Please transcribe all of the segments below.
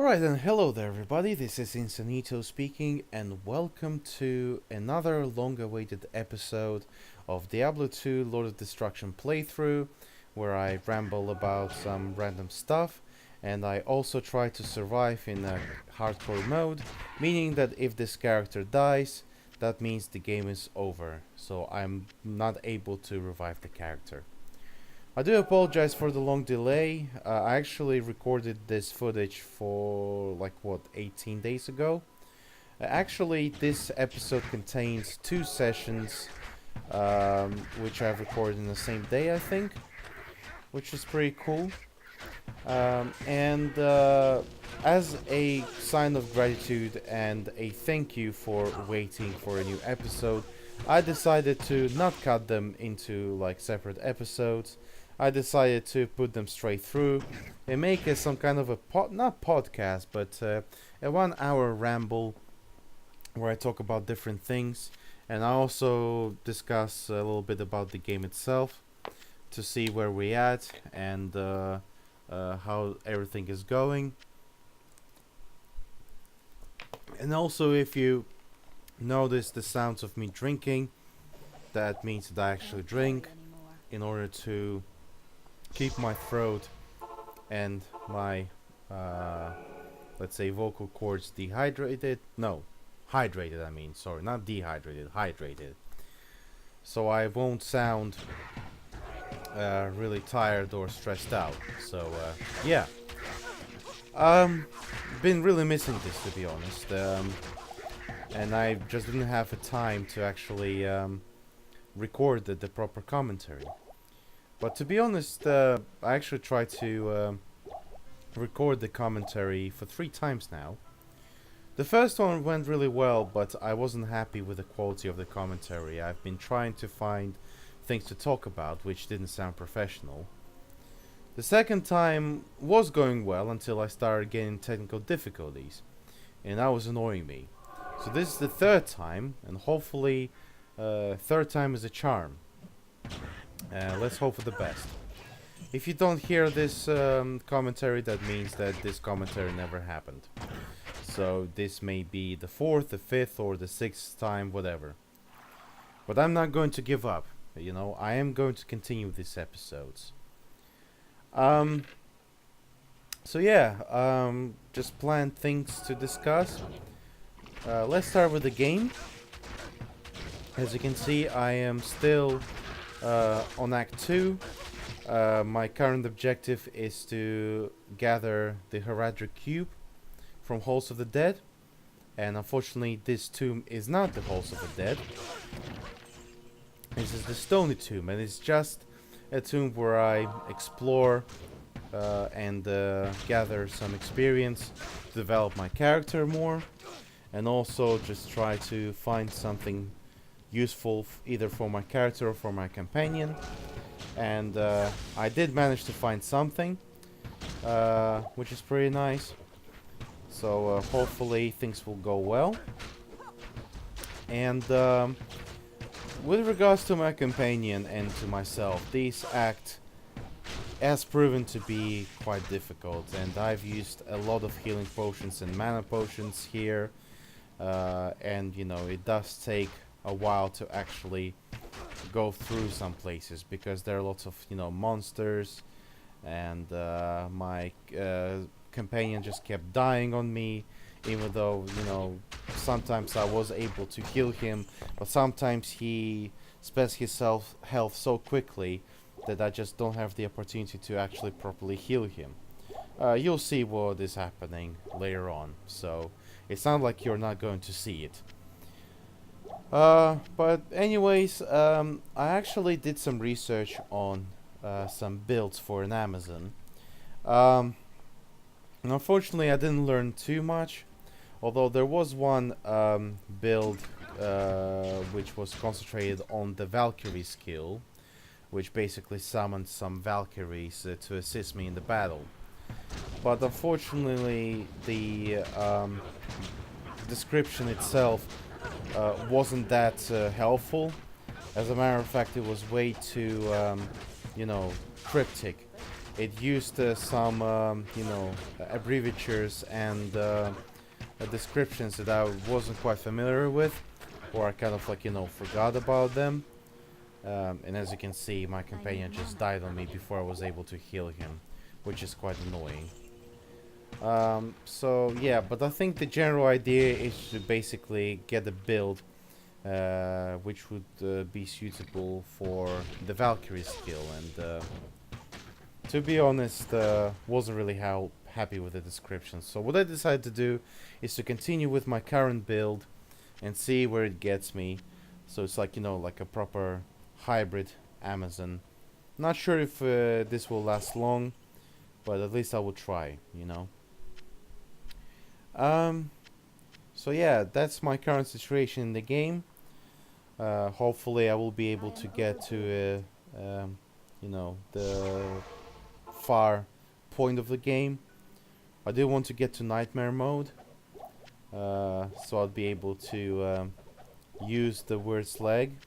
Alright then, hello there everybody, this is Insanito speaking and welcome to another long-awaited episode of Diablo 2 Lord of Destruction playthrough, where I ramble about some random stuff and I also try to survive in a hardcore mode, meaning that if this character dies, that means the game is over, so I'm not able to revive the character. I do apologize for the long delay. I actually recorded this footage for 18 days ago. Actually, this episode contains two sessions, which I've recorded in the same day, I think, which is pretty cool. And as a sign of gratitude and a thank you for waiting for a new episode, I decided to not cut them into separate episodes. I decided to put them straight through and make it some kind of a not podcast, but a 1 hour ramble where I talk about different things, and I also discuss a little bit about the game itself to see where we're at and how everything is going. And also, if you notice the sounds of me drinking, that means that I actually drink in order to keep my throat and my let's say vocal cords hydrated, I mean, sorry, not dehydrated, hydrated, so I won't sound really tired or stressed out. So yeah, been really missing this, to be honest, and I just didn't have the time to actually record the proper commentary. But to be honest, I actually tried to record the commentary for 3 times now. The first one went really well, but I wasn't happy with the quality of the commentary. I've been trying to find things to talk about, which didn't sound professional. The second time was going well until I started getting technical difficulties, and that was annoying me. So this is the third time, and hopefully third time is a charm. Let's hope for the best. If you don't hear this commentary, that means that this commentary never happened. So this may be the 4th, the 5th, or the 6th time, whatever. But I'm not going to give up. You know, I am going to continue these episodes. So yeah, just planned things to discuss. Let's start with the game. As you can see, I am still on Act 2. My current objective is to gather the Heradric Cube from Halls of the Dead, and unfortunately this tomb is not the Halls of the Dead. This is the Stony Tomb, and it's just a tomb where I explore and gather some experience to develop my character more, and also just try to find something useful either for my character or for my companion. And I did manage to find something, which is pretty nice. So hopefully things will go well. And with regards to my companion and to myself, this act has proven to be quite difficult, and I've used a lot of healing potions and mana potions here, and you know, it does take a while to actually go through some places because there are lots of, you know, monsters, and my companion just kept dying on me, even though, you know, sometimes I was able to heal him, but sometimes he spends his health so quickly that I just don't have the opportunity to actually properly heal him. You'll see what is happening later on, so it's not like you're not going to see it. But anyways, I actually did some research on some builds for an Amazon. And unfortunately, I didn't learn too much, although there was one build which was concentrated on the Valkyrie skill, which basically summoned some Valkyries to assist me in the battle. But unfortunately, the description itself wasn't that helpful. As a matter of fact, it was way too, you know, cryptic. it used some, abbreviatures and descriptions that I wasn't quite familiar with, or I kind of like, forgot about them. And as you can see, my companion just died on me before I was able to heal him, which is quite annoying. So yeah, but I think the general idea is to basically get a build which would be suitable for the Valkyrie skill, and to be honest, wasn't really happy with the description. So what I decided to do is to continue with my current build and see where it gets me. So it's like, like a proper hybrid Amazon. Not sure if this will last long, but at least I will try, So yeah, that's my current situation in the game. Hopefully I will be able to get to, the far point of the game. I do want to get to nightmare mode, so I'll be able to use the Whilst leg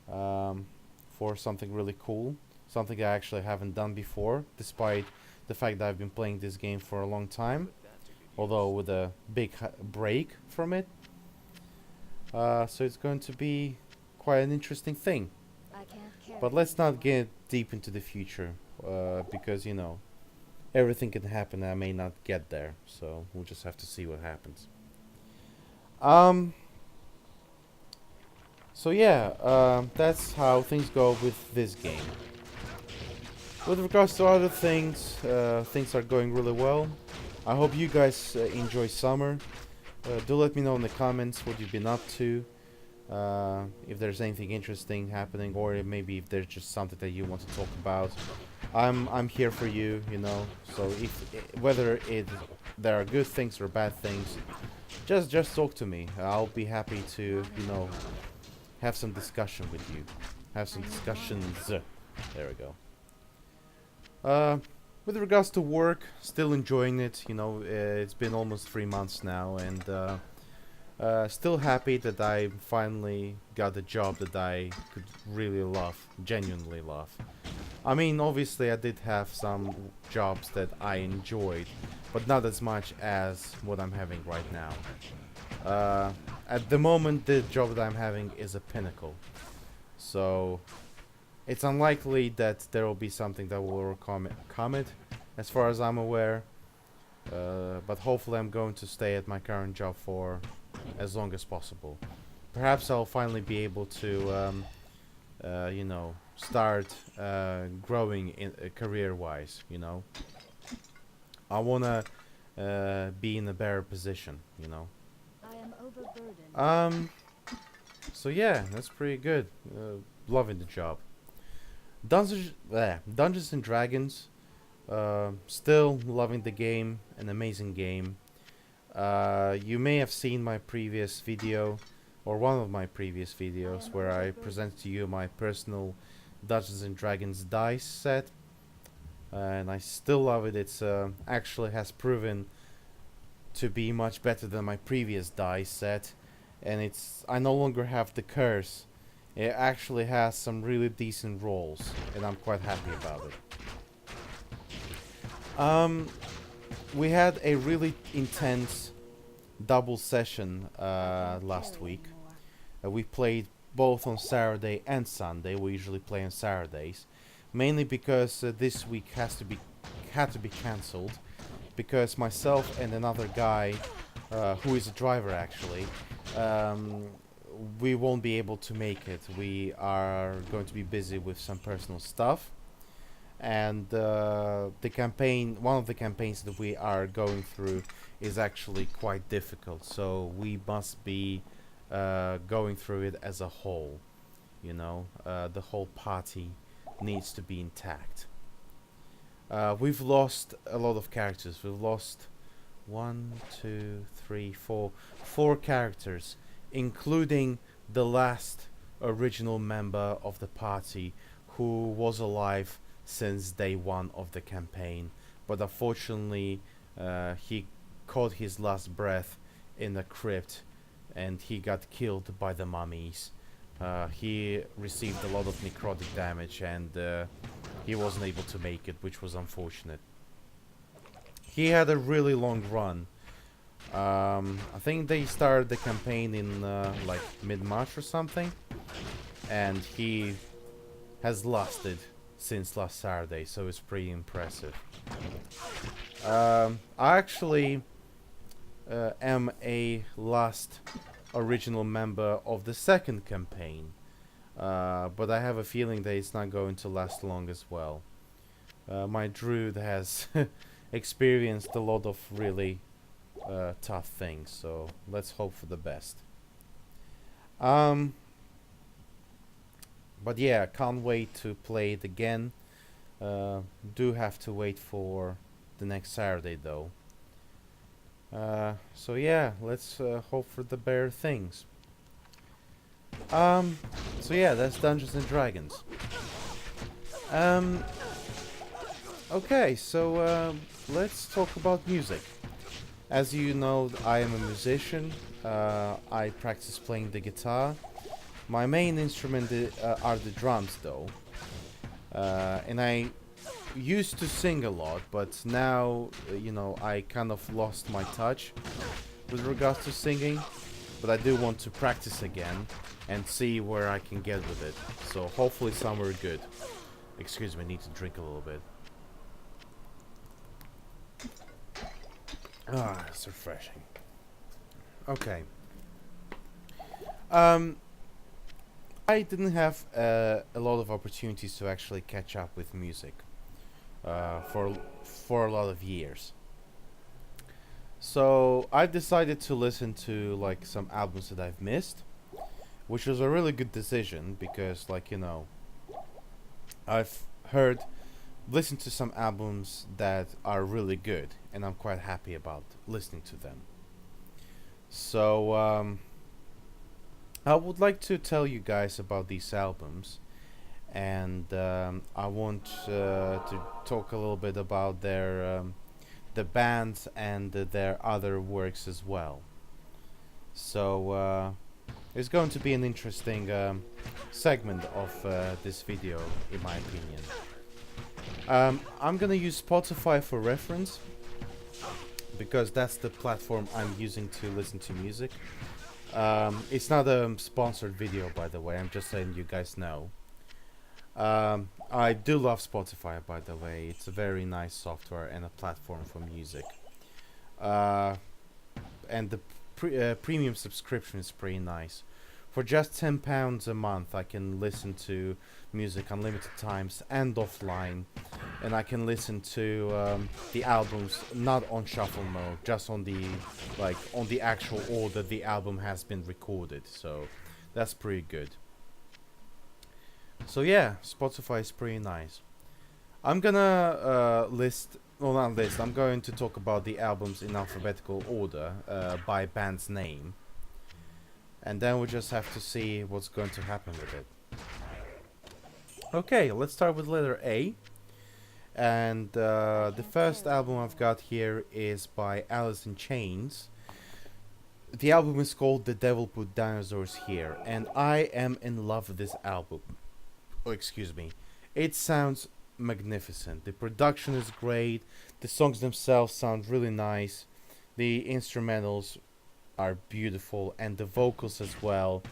for something really cool, something I actually haven't done before, despite the fact that I've been playing this game for a long time, although with a big break from it. So it's going to be quite an interesting thing. But let's not get deep into the future, because, everything can happen and I may not get there. So we'll just have to see what happens. So yeah, that's how things go with this game. With regards to other things, things are going really well. I hope you guys enjoy summer. Do let me know in the comments what you've been up to. If there's anything interesting happening, or maybe if there's just something that you want to talk about. I'm here for you, So whether there are good things or bad things, just talk to me. I'll be happy to, have some discussion with you. Have some discussions. There we go. With regards to work, still enjoying it. It's been almost 3 months now, and still happy that I finally got a job that I could really love, genuinely love. I mean, obviously I did have some jobs that I enjoyed, but not as much as what I'm having right now. At the moment, the job that I'm having is a pinnacle, so it's unlikely that there will be something that will come it, as far as I'm aware. But hopefully I'm going to stay at my current job for as long as possible. Perhaps I'll finally be able to, start growing in career-wise. I wanna be in a better position. So yeah, that's pretty good. Loving the job. Dungeons and Dragons. Still loving the game. An amazing game. You may have seen my previous video, or one of my previous videos, where I present to you my personal Dungeons and Dragons dice set, and I still love it. It's actually has proven to be much better than my previous dice set, and I no longer have the curse. It actually has some really decent rolls, and I'm quite happy about it. We had a really intense double session last week. We played both on Saturday and Sunday. We usually play on Saturdays, mainly because this week had to be cancelled, because myself and another guy, who is a driver actually, we won't be able to make it. We are going to be busy with some personal stuff, and one of the campaigns that we are going through is actually quite difficult, so we must be going through it as a whole. The whole party needs to be intact. We've lost a lot of characters. We've lost 4 characters, including the last original member of the party, who was alive since day 1 of the campaign, but unfortunately he caught his last breath in a crypt and he got killed by the mummies. He received a lot of necrotic damage, and he wasn't able to make it, which was unfortunate. He had a really long run. I think they started the campaign in like mid-March or something, and he has lasted since last Saturday, so it's pretty impressive. I actually am a last original member of the second campaign, but I have a feeling that it's not going to last long as well. My druid has experienced a lot of really tough things, so let's hope for the best. But yeah, can't wait to play it again. Do have to wait for the next Saturday though. So yeah, let's hope for the better things. So yeah, that's Dungeons and Dragons. Okay, so let's talk about music. As you know, I am a musician. I practice playing the guitar. My main instrument are the drums though. And I used to sing a lot, but now, you know, I kind of lost my touch with regards to singing. But I do want to practice again and see where I can get with it. So hopefully somewhere good. Excuse me, I need to drink a little bit. Ah, it's refreshing. Okay. I didn't have a lot of opportunities to actually catch up with music for a lot of years. So I decided to listen to like some albums that I've missed, which was a really good decision because, like, you know, I've listened to some albums that are really good, and I'm quite happy about listening to them. So I would like to tell you guys about these albums, and I want to talk a little bit about the bands and their other works as well. So it's going to be an interesting segment of this video, in my opinion. I'm gonna use Spotify for reference because that's the platform I'm using to listen to music. It's not a sponsored video, by the way. I'm just letting you guys know. I do love Spotify, by the way. It's a very nice software and a platform for music. And the premium subscription is pretty nice. For just £10 a month, I can listen to music unlimited times and offline, and I can listen to the albums not on shuffle mode, just on the actual order the album has been recorded. So that's pretty good. So yeah, Spotify is pretty nice. I'm gonna not list. I'm going to talk about the albums in alphabetical order by band's name, and then we just have to see what's going to happen with it. Okay, let's start with letter A. And the first album I've got here is by Alice in Chains. The album is called The Devil Put Dinosaurs Here, and I am in love with this album. Oh, excuse me. It sounds magnificent. The production is great. The songs themselves sound really nice. The instrumentals are beautiful, and the vocals as well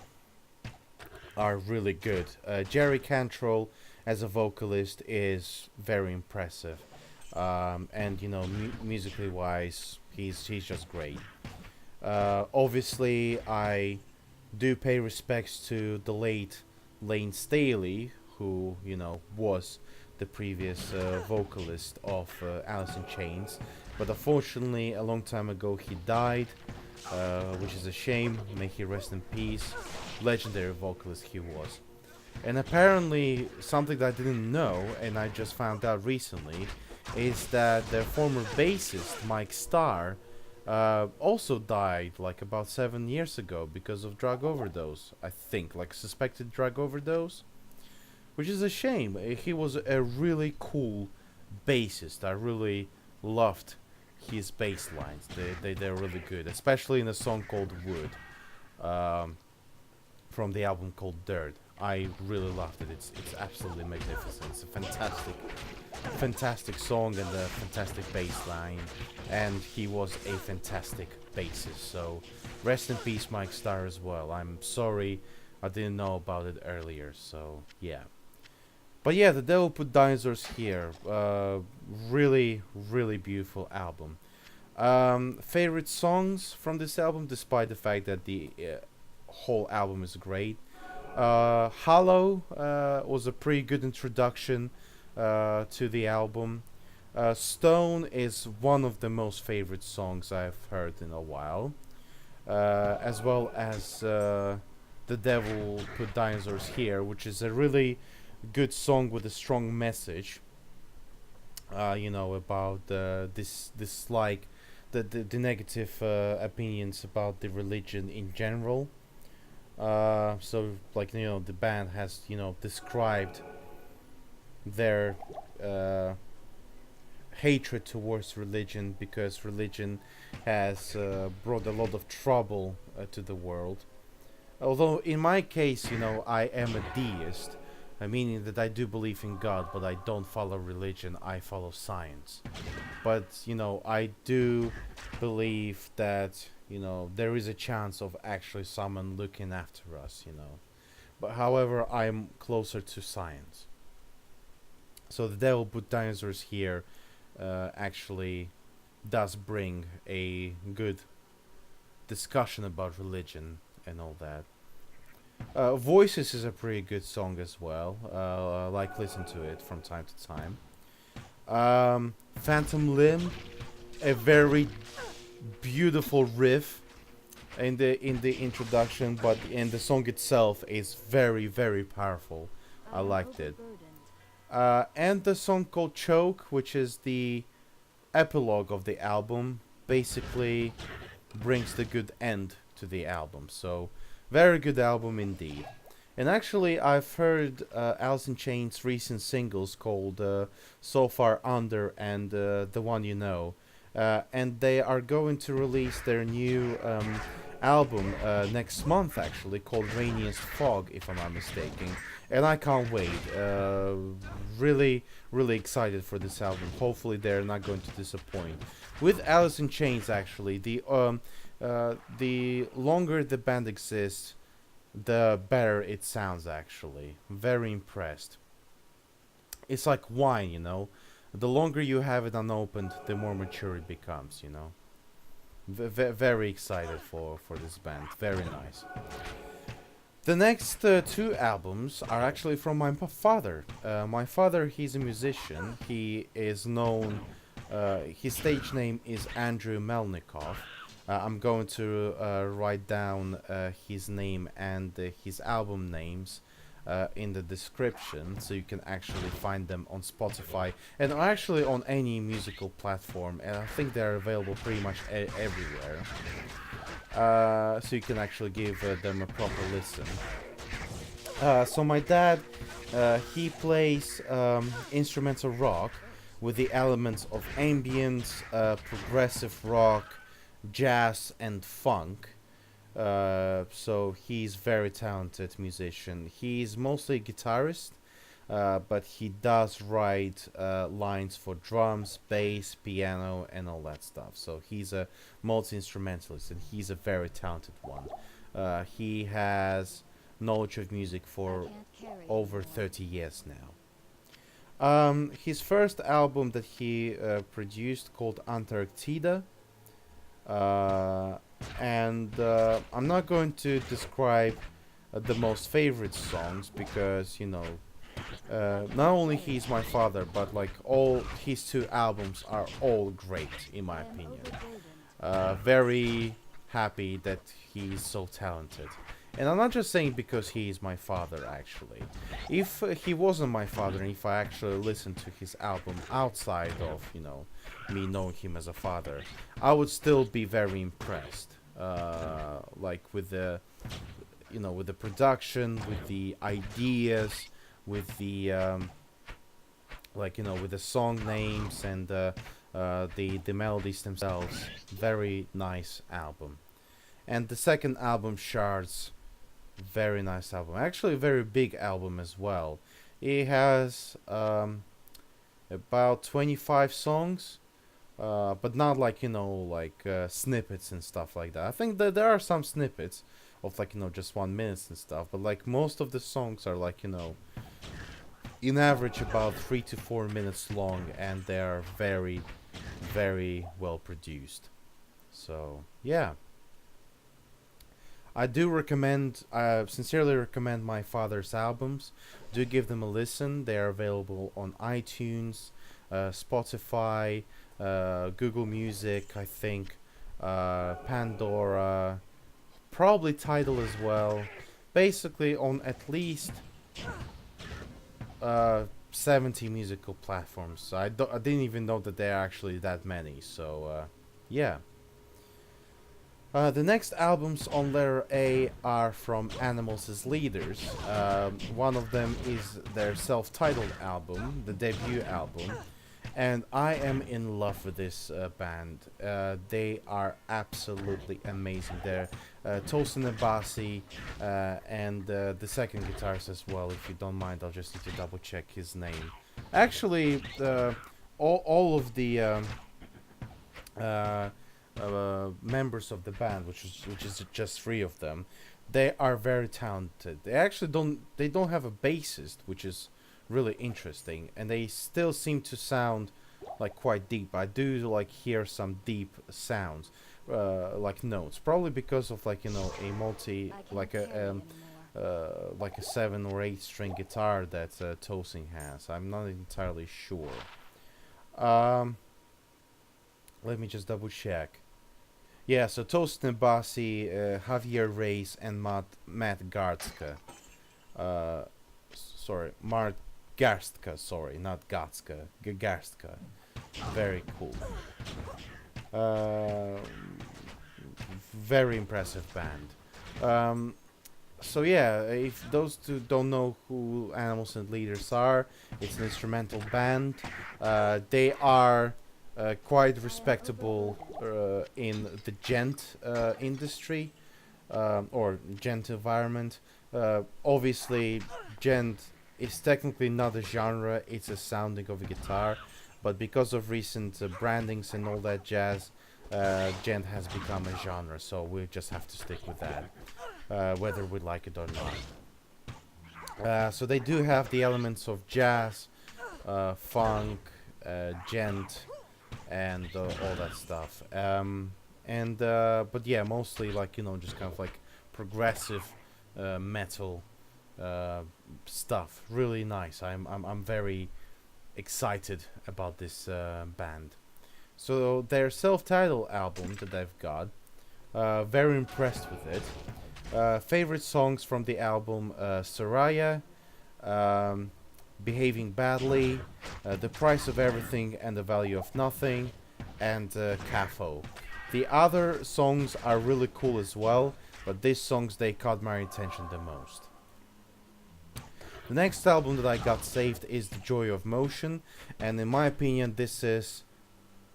are really good. Jerry Cantrell as a vocalist is very impressive, and you know, musically wise, he's just great. Obviously, I do pay respects to the late Lane Staley, who, you know, was the previous vocalist of Alice in Chains, but unfortunately a long time ago he died, which is a shame. May he rest in peace. Legendary vocalist he was. And apparently something that I didn't know, and I just found out recently, is that their former bassist Mike Starr also died like about 7 years ago because of drug overdose. I think, like, suspected drug overdose, which is a shame. He was a really cool bassist. I really loved his bass lines. They're really good, especially in a song called Wood, from the album called Dirt. I really loved it. It's absolutely magnificent. It's a fantastic song and a fantastic bass line, and he was a fantastic bassist. So rest in peace, Mike Starr, as well. I'm sorry I didn't know about it earlier. So yeah. But yeah, The Devil Put Dinosaurs Here. Really beautiful album. Favorite songs from this album, despite the fact that the whole album is great. Hollow was a pretty good introduction to the album. Stone is one of the most favorite songs I've heard in a while, as well as The Devil Put Dinosaurs Here, which is a really good song with a strong message. About this like the negative opinions about the religion in general. So like the band has described their hatred towards religion because religion has brought a lot of trouble to the world. Although in my case, I am a deist, meaning that I do believe in God, but I don't follow religion. I follow science. But I do believe that there is a chance of actually someone looking after us. But however, I'm closer to science. So The Devil Put Dinosaurs Here actually does bring a good discussion about religion and all that. Voices is a pretty good song as well. I like listen to it from time to time. Phantom Limb, a very beautiful riff in the introduction, but in the song itself is very powerful. I liked it. And the song called Choke, which is the epilogue of the album, basically brings the good end to the album. So very good album indeed. And actually, I've heard Alice in Chains' recent singles called So Far Under and The One You Know. And they are going to release their new album next month, actually, called Rainiest Fog, if I'm not mistaken. And I can't wait. Really excited for this album. Hopefully, they're not going to disappoint. With Alice in Chains, actually, the longer the band exists, the better it sounds. Actually, very impressed. It's like wine. The longer you have it unopened, the more mature it becomes. Very excited for this band. Very nice. The next two albums are actually from my father. My father, he's a musician. He is known. His stage name is Andrew Melnikov. I'm going to write down his name and his album names in the description, so you can actually find them on Spotify and actually on any musical platform. And I think they're available pretty much everywhere. So you can actually give them a proper listen. So my dad, he plays instrumental rock with the elements of ambient, progressive rock, jazz and funk. So he's very talented musician. He's mostly a guitarist, but he does write lines for drums, bass, piano, and all that stuff. So he's a multi-instrumentalist, and he's a very talented one. He has knowledge of music for over 30 years now. His first album that he produced, called Antarctica, and I'm not going to describe the most favorite songs because not only he's my father, but like all his two albums are all great in my opinion. Very happy that he's so talented. And I'm not just saying because he is my father, actually. If he wasn't my father, and if I actually listened to his album outside of, me knowing him as a father, I would still be very impressed. Like with the, with the production, with the ideas, with the, with the song names and the melodies themselves. Very nice album. And the second album, Shards, Very nice album. Actually, a very big album as well. It has about 25 songs, but not like, like snippets and stuff like that. I think that there are some snippets of like, just 1 minute and stuff, but like most of the songs are like, in average about 3 to 4 minutes long, and they are very, very well produced. So yeah, I do recommend, sincerely recommend my father's albums. Do give them a listen. They are available on iTunes, Spotify, Google Music, I think, Pandora, probably Tidal as well. Basically, on at least 70 musical platforms. So I didn't even know that there are actually that many. So yeah. The next albums on letter A are from Animals as Leaders. One of them is their self-titled album, the debut album, and I am in love with this band. They are absolutely amazing. They're Tosin Abasi and the second guitarist as well. If you don't mind, I'll just need to double check his name. Actually, all of the members of the band, which is just three of them, they are very talented. They don't have a bassist, which is really interesting, and they still seem to sound like quite deep. I do like hear some deep sounds, like notes, probably because of like a multi like a 7 or 8 string guitar that Tosin has. I'm not entirely sure. Um, Let me just double check. Yeah, so Tosin Abasi, Javier Reyes, and Matt Gartzka. Sorry, Mark Garstka, sorry, not Gatska. Garstka. Very cool. Uh, Very impressive band. So yeah, if those two don't know who Animals and Leaders are, it's an instrumental band. They are quite respectable in the gent industry, or gent environment. Obviously, gent is technically not a genre, it's a sounding of a guitar, but because of recent brandings and all that jazz, gent has become a genre, so we just have to stick with that, whether we like it or not. So they do have the elements of jazz, funk, gent, and all that stuff. But yeah, mostly like just kind of like progressive metal stuff. Really nice. I'm very excited about this band. So their self-titled album that they've got, very impressed with it. Favorite songs from the album: Soraya, um, Behaving Badly, The Price of Everything and the Value of Nothing, and CAFO. The other songs are really cool as well, but these songs, they caught my attention the most. The next album that I got saved is The Joy of Motion, and in my opinion, this is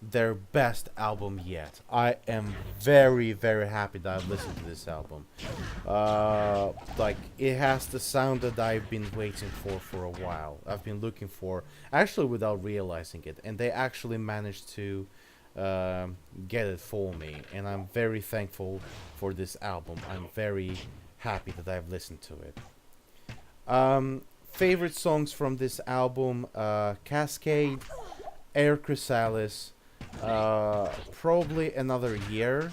their best album yet. I am very, very happy that I've listened to this album. Like, it has the sound that I've been waiting for a while. I've been looking for, actually without realizing it, and they actually managed to get it for me, and I'm very thankful for this album. I'm very happy that I've listened to it. Favorite songs from this album: Cascade, Air Chrysalis, probably Another Year.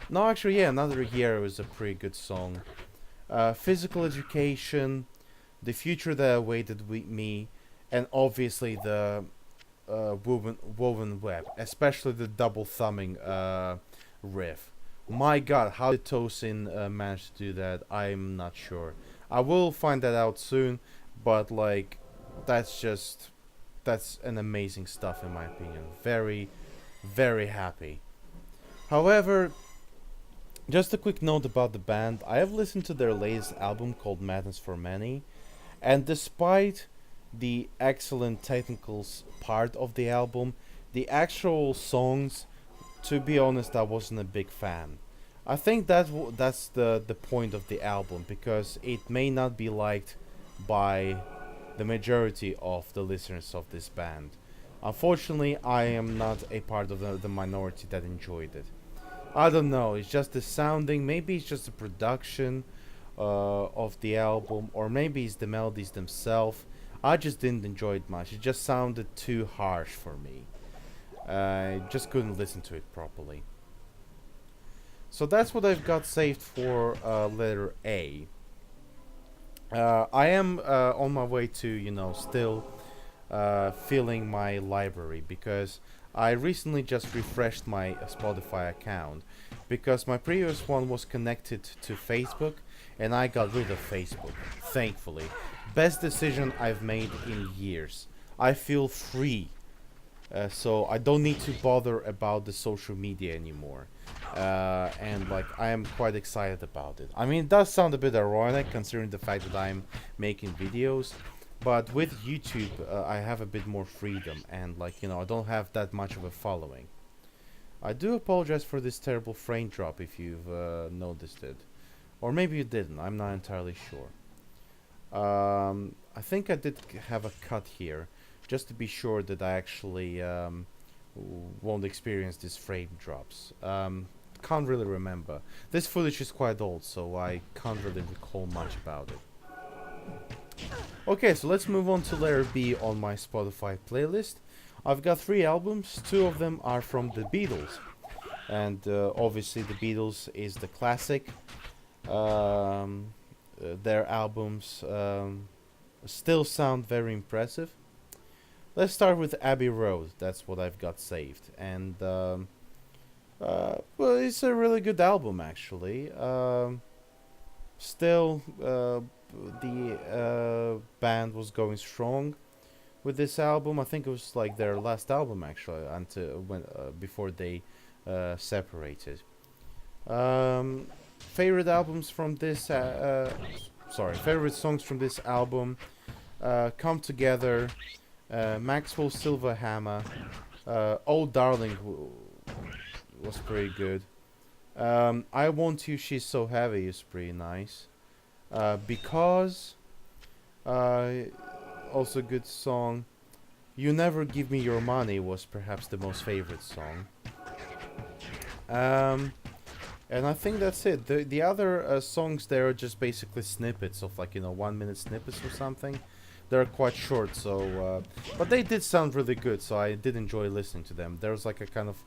No, actually, yeah, Another Year was a pretty good song. Physical Education, The Future That Awaited Me, and obviously the woven Web, especially the double thumbing riff. My god, how did Tosin manage to do that? I'm not sure. I will find that out soon, but like, that's an amazing stuff in my opinion. Very, very happy. However, just a quick note about the band. I have listened to their latest album called Madness for Many, and despite the excellent technicals part of the album, the actual songs, to be honest, I wasn't a big fan. I think that's the point of the album, because it may not be liked by the majority of the listeners of this band. Unfortunately, I am not a part of the minority that enjoyed it. I don't know. It's just the sounding. Maybe it's just the production of the album, or maybe it's the melodies themselves. I just didn't enjoy it much. It just sounded too harsh for me. I just couldn't listen to it properly. So that's what I've got saved for letter A. I am on my way to, still filling my library, because I recently just refreshed my Spotify account, because my previous one was connected to Facebook and I got rid of Facebook, thankfully. Best decision I've made in years. I feel free, so I don't need to bother about the social media anymore. And like, I am quite excited about it. I mean, it does sound a bit ironic considering the fact that I'm making videos, but with YouTube, I have a bit more freedom, and like, I don't have that much of a following. I do apologize for this terrible frame drop if you've noticed it, or maybe you didn't. I'm not entirely sure. I think I did have a cut here, just to be sure that I actually won't experience these frame drops. Can't really remember. This footage is quite old, so I can't really recall much about it. Okay, so let's move on to letter B on my Spotify playlist. I've got 3 albums. 2 of them are from the Beatles, and obviously the Beatles is the classic. Their albums still sound very impressive. Let's start with Abbey Road. That's what I've got saved, and well, it's a really good album actually. Still, the band was going strong with this album. I think it was like their last album actually, until when before they separated. Favorite albums from this, favorite songs from this album: "Come Together," "Maxwell Silverhammer," "Oh Darling" was pretty good. "I Want You, She's So Heavy" is pretty nice. "Because," also good song. "You Never Give Me Your Money" was perhaps the most favorite song. And I think that's it. The other songs there are just basically snippets of, like, 1 minute snippets or something. They're quite short, so but they did sound really good, so I did enjoy listening to them. There was like a kind of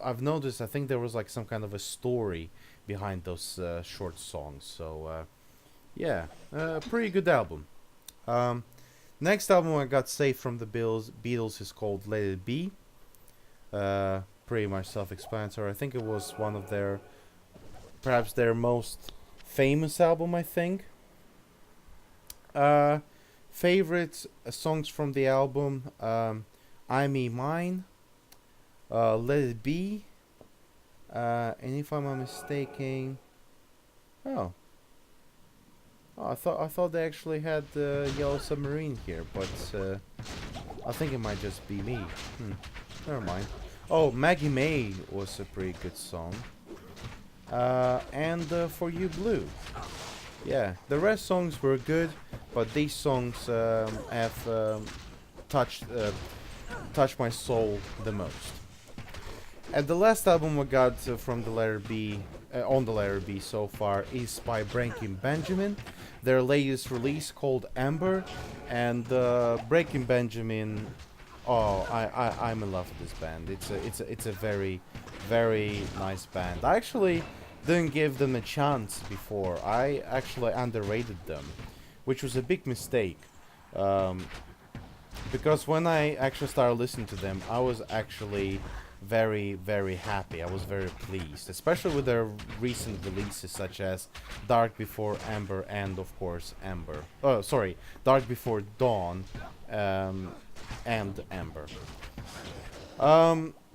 I've noticed, I think there was like some kind of a story behind those short songs. So yeah, pretty good album. Next album I got saved from the Beatles is called Let It Be. Pretty much self-explanatory. I think it was one of perhaps their most famous album, I think. Favorite songs from the album: "I Me Mine," "Let It Be," and if I'm not mistaken, oh, I thought they actually had Yellow Submarine here, but I think it might just be me. Never mind. Oh, "Maggie May" was a pretty good song. And "For You Blue." Yeah, the rest songs were good, but these songs have touched my soul the most. And the last album I got from the letter B, on the letter B so far, is by Breaking Benjamin. Their latest release called Amber, and Breaking Benjamin. Oh, I'm in love with this band. It's a very, very nice band. I actually didn't give them a chance before. I actually underrated them, which was a big mistake. Because when I actually started listening to them, I was actually very, very happy. I was very pleased, especially with their recent releases such as Dark Before Amber and, of course, Amber. Oh, sorry, Dark Before Dawn, and Amber.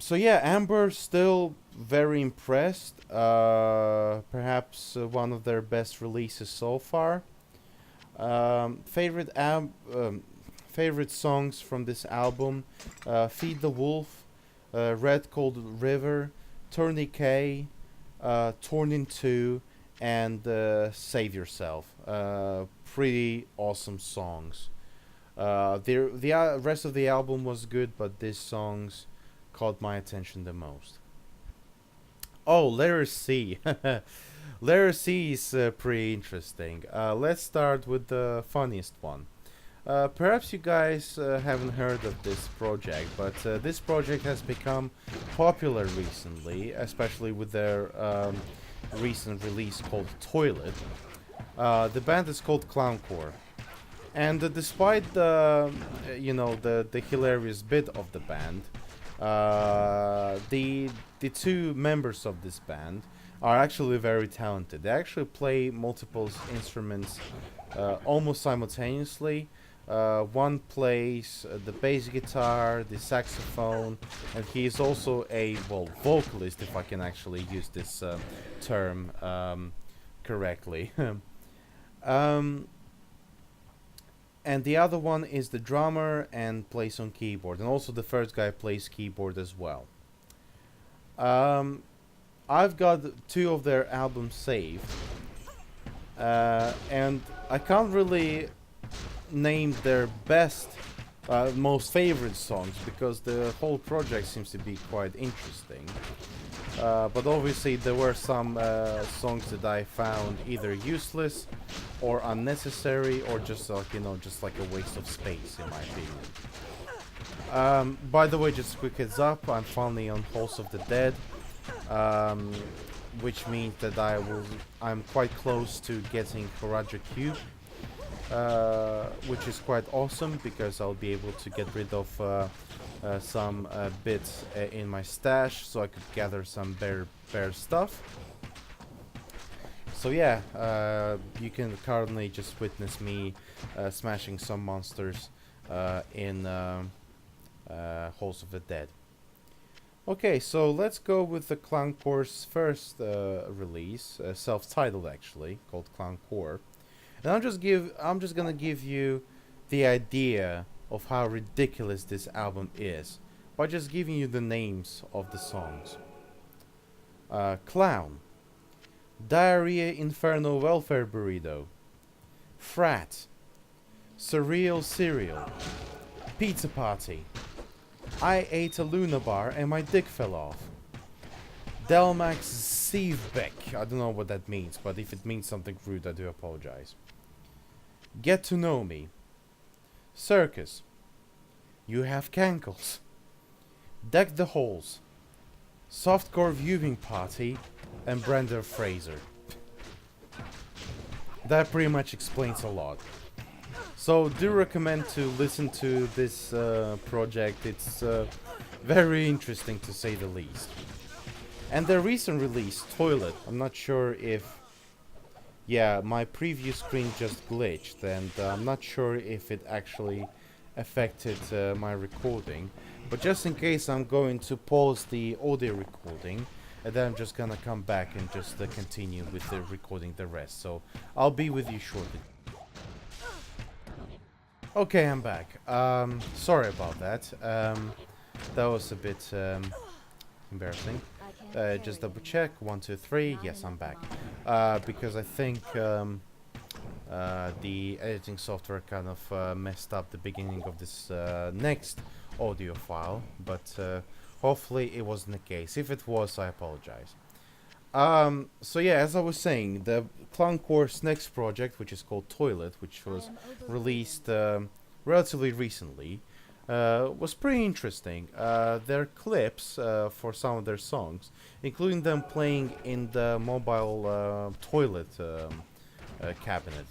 So yeah, Amber, still very impressed. Perhaps one of their best releases so far. Favorite songs from this album: "Feed the Wolf," "Red Cold River," "Tourniquet," Torn in Two, and Save Yourself. Pretty awesome songs. The rest of the album was good, but these songs caught my attention the most. Oh, Letter C. Letter C is pretty interesting. Let's start with the funniest one. Perhaps you guys haven't heard of this project, but this project has become popular recently, especially with their recent release called Toilet. The band is called Clowncore, and despite the the hilarious bit of the band, the two members of this band are actually very talented. They actually play multiple instruments almost simultaneously. One plays the bass guitar, the saxophone, and he is also a vocalist, if I can actually use this term correctly. um, and the other one is the drummer and plays on keyboard, and also the first guy plays keyboard as well. I've got two of their albums saved, and I can't really name their best, most favorite songs because the whole project seems to be quite interesting. But obviously there were some songs that I found either useless or unnecessary or just like just like a waste of space in my opinion. By the way, just a quick heads up, I'm finally on Halls of the Dead, which means that I'm quite close to getting Horaja Cube, which is quite awesome because I'll be able to get rid of some bits in my stash, so I could gather some bear stuff. So yeah, you can currently just witness me smashing some monsters in Halls of the Dead. Okay, so let's go with the Clowncore's first release, self-titled actually, called Clowncore. And I'm just gonna give you the idea of how ridiculous this album is by just giving you the names of the songs. Clown, Diarrhea Inferno Welfare Burrito, Frat, Surreal Cereal, Pizza Party, I ate a Luna bar and my dick fell off, Delmax Sievbeck, I don't know what that means, but if it means something rude I do apologize. Get to Know Me, Circus, You Have Cankles, Deck the Halls, Softcore Viewing Party, and Brenda Fraser. That pretty much explains a lot. So do recommend to listen to this project, it's very interesting to say the least. And their recent release, Toilet, I'm not sure if... Yeah, my preview screen just glitched, and I'm not sure if it actually affected my recording. But just in case, I'm going to pause the audio recording, and then I'm just gonna come back and just continue with the recording the rest. So I'll be with you shortly. Okay, I'm back. Sorry about that. That was a bit embarrassing. Just double check. 1, 2, 3. Yes, I'm back. Because I think the editing software kind of messed up the beginning of this next audio file, but hopefully it wasn't the case. If it was, I apologize. So yeah, as I was saying, the Clowncore's next project, which is called Toilet, which was released relatively recently, was pretty interesting. There are clips for some of their songs, including them playing in the mobile toilet cabinet.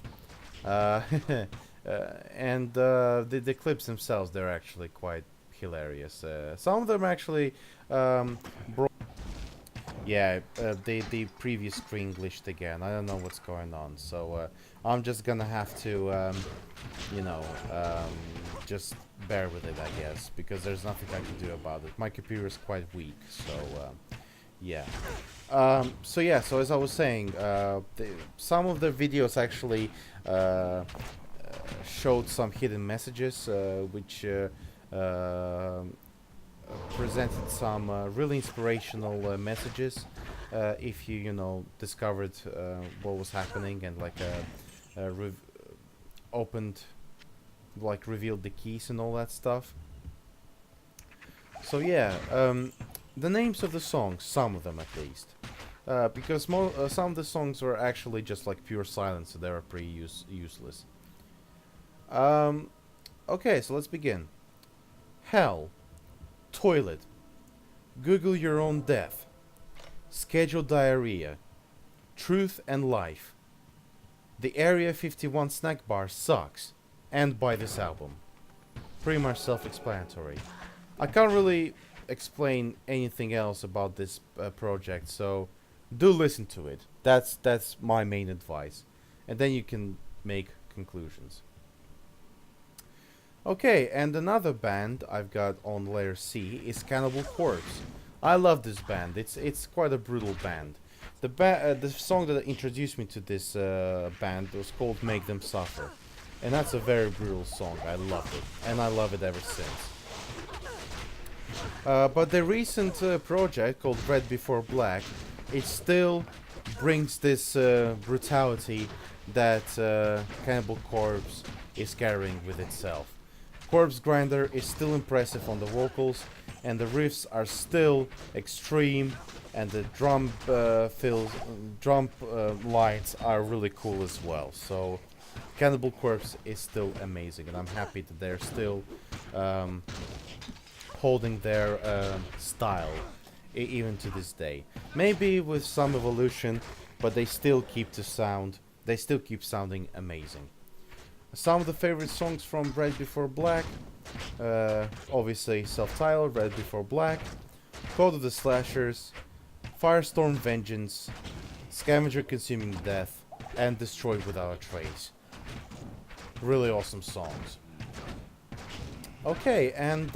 And the clips themselves, they're actually quite hilarious. Some of them actually yeah, the previous screen glitched again. I don't know what's going on, so I'm just gonna have to, just bear with it, I guess, because there's nothing I can do about it. My computer is quite weak, so yeah. So as I was saying, some of the videos actually showed some hidden messages, which presented some really inspirational messages if you discovered what was happening and like opened, like revealed the keys and all that stuff. So yeah, the names of the songs, some of them at least, because some of the songs were actually just like pure silence, so they were pretty useless. Um, okay, so let's begin. Hell, toilet, Google your own death, schedule diarrhea, truth and life, the Area 51 snack bar sucks, and buy this album. Pretty much self-explanatory. I can't really explain anything else about this project, so do listen to it. That's my main advice, and then you can make conclusions. Okay, and another band I've got on layer C is Cannibal Corpse. I love this band. It's quite a brutal band. The song that introduced me to this band was called "Make Them Suffer," and that's a very brutal song. I loved it, and I love it ever since. But the recent project called Red Before Black, it still brings this brutality that Cannibal Corpse is carrying with itself. Corpse Grinder is still impressive on the vocals, and the riffs are still extreme, and the drum lines are really cool as well. So Cannibal Corpse is still amazing, and I'm happy that they're still holding their style even to this day. Maybe with some evolution, but they still keep sounding amazing. Some of the favorite songs from Red Before Black, obviously self-titled Red Before Black, Code of the Slashers, Firestorm Vengeance, Scavenger Consuming Death, and Destroyed Without a Trace. Really awesome songs. Okay, and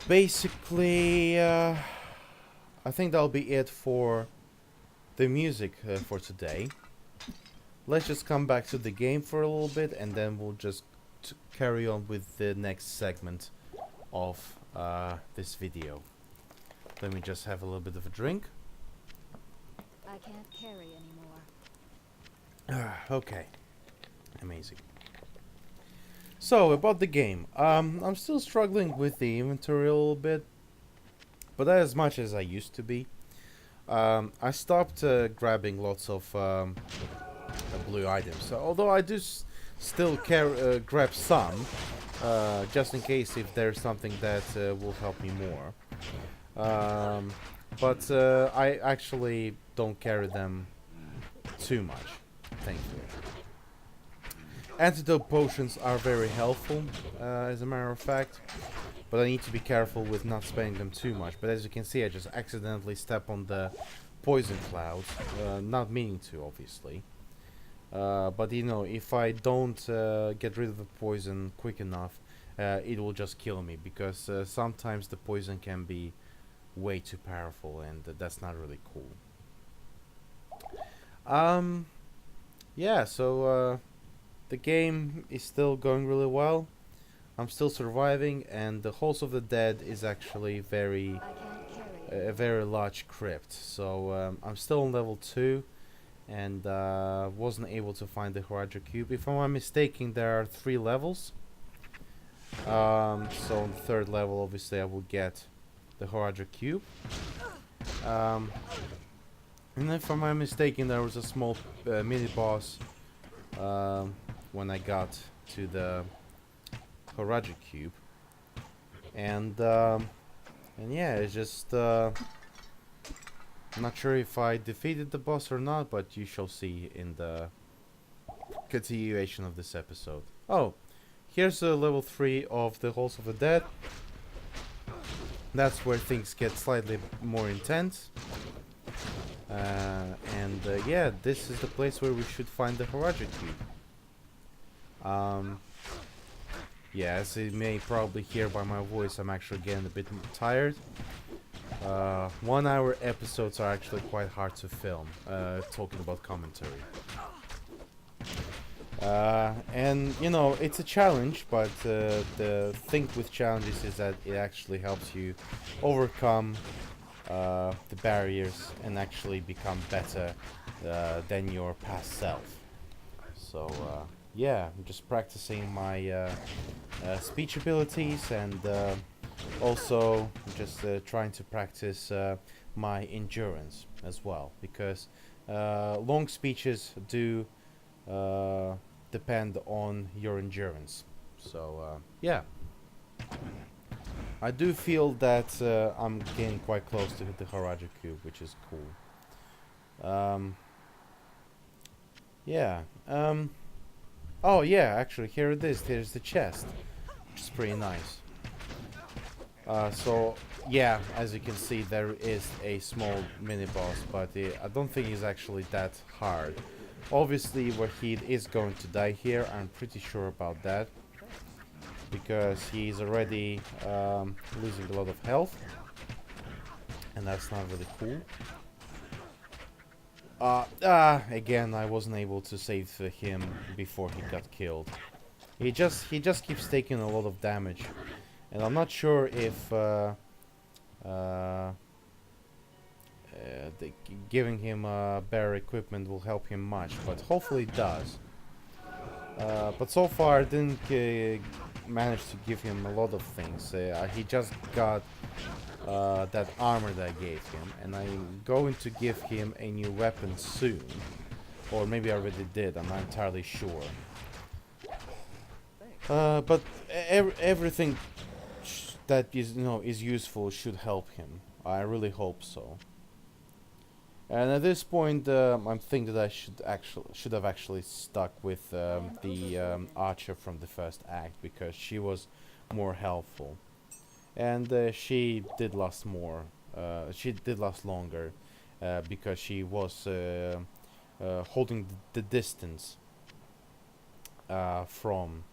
basically, I think that'll be it for the music for today. Let's just come back to the game for a little bit, and then we'll just carry on with the next segment of this video. Let me just have a little bit of a drink. I can't carry anymore. Okay. Amazing. So, about the game. I'm still struggling with the inventory a little bit, but not as much as I used to be. I stopped grabbing lots of blue items. So, although I do still grab some, just in case if there's something that will help me more. But I actually don't carry them too much, thankfully. Antidote potions are very helpful, as a matter of fact, but I need to be careful with not spending them too much. But as you can see, I just accidentally step on the poison clouds, not meaning to, obviously. But if I don't get rid of the poison quick enough, it will just kill me, because sometimes the poison can be way too powerful, and that's not really cool. Yeah, so the game is still going really well. I'm still surviving, and the Halls of the Dead is actually a very large crypt. So I'm still on level 2, and wasn't able to find the Horadric Cube. If I'm not mistaken, there are 3 levels. So on the 3rd level, obviously, I will get the Horadric Cube. And if I'm not mistaken, there was a small mini-boss when I got to the Horadric Cube. And yeah, it's just... I'm not sure if I defeated the boss or not, but you shall see in the continuation of this episode. Oh, here's the level 3 of the Halls of the Dead. That's where things get slightly more intense. Yeah, this is the place where we should find the Horadric Cube. Yeah, as you may probably hear by my voice, I'm actually getting a bit tired. 1 hour episodes are actually quite hard to film, talking about commentary. And you know, it's a challenge, but the thing with challenges is that it actually helps you overcome the barriers and actually become better than your past self. So yeah, I'm just practicing my speech abilities, and also just trying to practice my endurance as well, because long speeches do uh, depend on your endurance. So yeah, I do feel that I'm getting quite close to the Harajuku Cube, which is cool. Um, yeah. Oh yeah, actually, here it is. Here's the chest, which is pretty nice. So yeah, as you can see, there is a small mini boss, but I don't think he's actually that hard. Obviously, Wahid is going to die here. I'm pretty sure about that, because he's already losing a lot of health, and that's not really cool. Again, I wasn't able to save him before he got killed. He just keeps taking a lot of damage, and I'm not sure if uh, giving him better equipment will help him much, but hopefully it does. But so far, I didn't manage to give him a lot of things. He just got that armor that I gave him, and I'm going to give him a new weapon soon. Or maybe I already did, I'm not entirely sure. But everything that is, you know, is useful should help him. I really hope so. And at this point, I'm thinking that I should have actually stuck with the archer from the first act, because she was more helpful, and she did last more. She did last longer because she was holding the distance from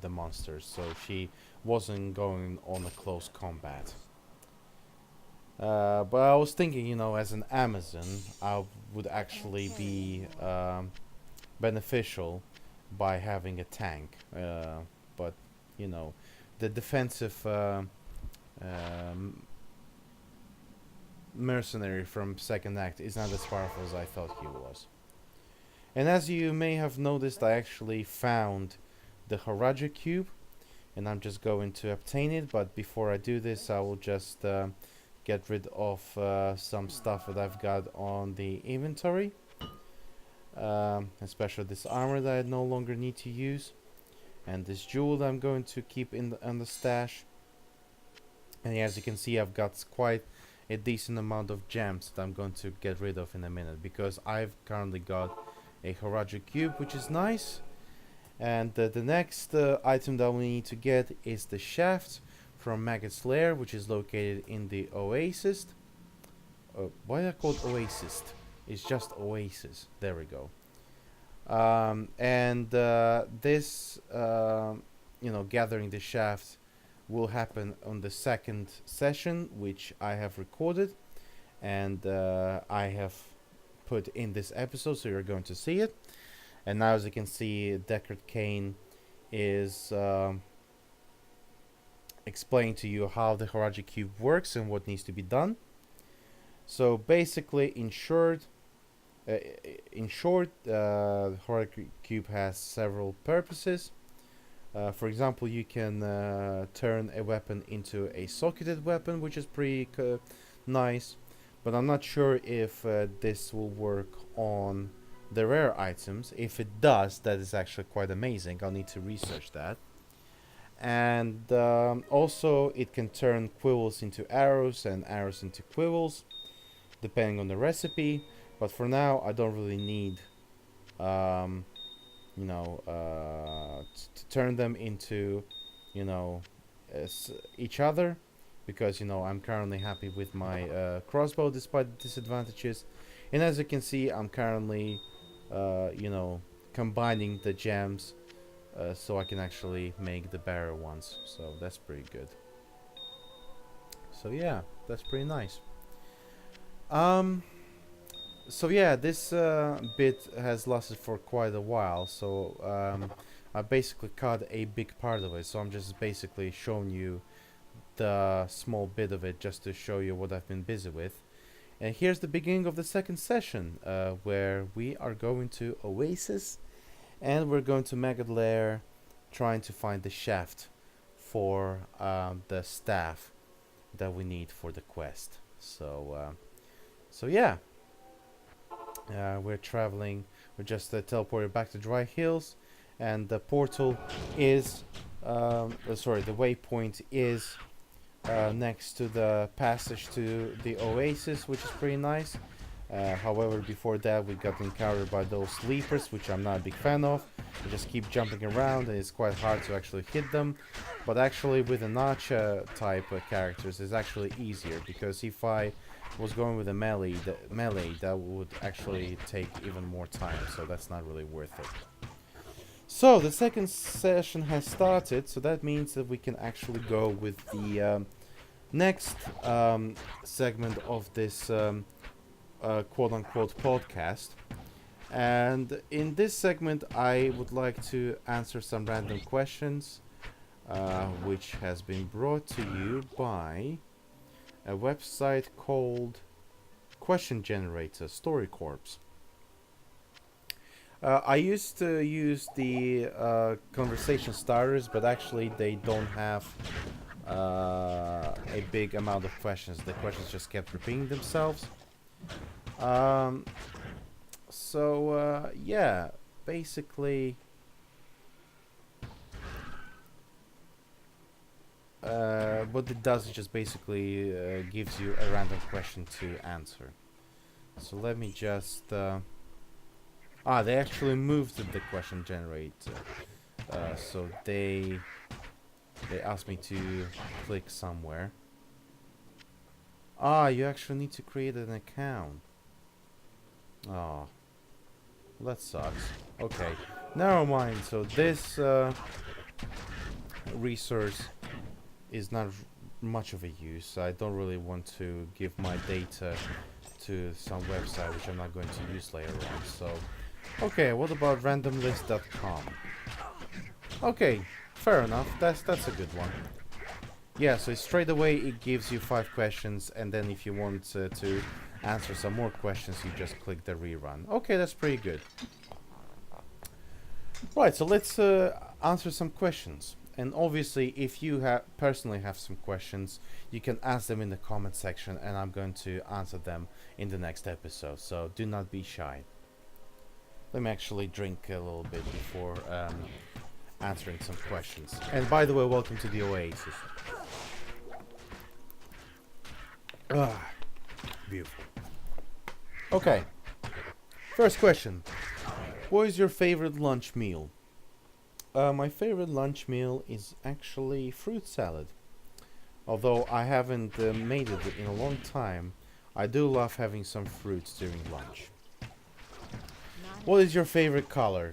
the monsters, so she wasn't going on a close combat. But I was thinking, you know, as an Amazon, I would actually be beneficial by having a tank. But, you know, the defensive um, mercenary from second act is not as powerful as I thought he was. And as you may have noticed, I actually found the Haraja cube, and I'm just going to obtain it. But before I do this, I will just get rid of some stuff that I've got on the inventory, especially this armor that I no longer need to use, and this jewel that I'm going to keep on the stash. And as you can see, I've got quite a decent amount of gems that I'm going to get rid of in a minute, because I've currently got a Haraja cube, which is nice. And the next item that we need to get is the shaft from Maggot's Lair, which is located in the Oasis. Why are they called Oasis? It's just Oasis. There we go. And this, you know, gathering the shaft will happen on the second session, which I have recorded, and I have put in this episode, so you're going to see it. And now, as you can see, Deckard Cain is explaining to you how the Haraji cube works and what needs to be done. So basically, in short, the Haraji cube has several purposes. For example, you can turn a weapon into a socketed weapon, which is pretty nice. But I'm not sure if this will work on the rare items. If it does, that is actually quite amazing. I'll need to research that. And also, it can turn quills into arrows and arrows into quills, depending on the recipe. But for now, I don't really need you know, to turn them into, you know, each other, because, you know, I'm currently happy with my crossbow despite the disadvantages. And as you can see, I'm currently, you know, combining the gems so I can actually make the barrel ones. So that's pretty good. So yeah, that's pretty nice. So yeah, this bit has lasted for quite a while. So I basically cut a big part of it. So I'm just basically showing you the small bit of it just to show you what I've been busy with. And here's the beginning of the second session, where we are going to Oasis, and we're going to Maggot Lair, trying to find the shaft for the staff that we need for the quest. So yeah, we're traveling. We're just teleported back to Dry Hills, and the portal is, sorry, the waypoint is next to the passage to the Oasis, which is pretty nice. However, before that, we got encountered by those sleepers, which I'm not a big fan of. They just keep jumping around, and it's quite hard to actually hit them. But actually, with the Nacha type characters, it's actually easier, because if I was going with a melee, that would actually take even more time, so that's not really worth it. So the second session has started, so that means that we can actually go with the next segment of this quote-unquote podcast. And in this segment, I would like to answer some random questions, which has been brought to you by a website called Question Generator Story Corps. I used to use the conversation starters, but actually they don't have a big amount of questions. The questions just kept repeating themselves. Yeah, basically, what it does is just basically gives you a random question to answer. So let me just. They actually moved the question generator. So they asked me to click somewhere. You actually need to create an account. Oh, that sucks. Okay, never mind. So this resource is not much of a use. I don't really want to give my data to some website which I'm not going to use later on. So, okay, what about randomlist.com? Okay, fair enough. That's a good one. Yeah, so straight away it gives you 5 questions, and then if you want to answer some more questions, you just click the rerun. Okay, that's pretty good. Right, so let's answer some questions. And obviously, if you personally have some questions, you can ask them in the comment section, and I'm going to answer them in the next episode. So do not be shy. Let me actually drink a little bit before answering some questions. And by the way, welcome to the Oasis. Beautiful. Okay. First question. What is your favorite lunch meal? My favorite lunch meal is actually fruit salad. Although I haven't made it in a long time, I do love having some fruits during lunch. What is your favorite color?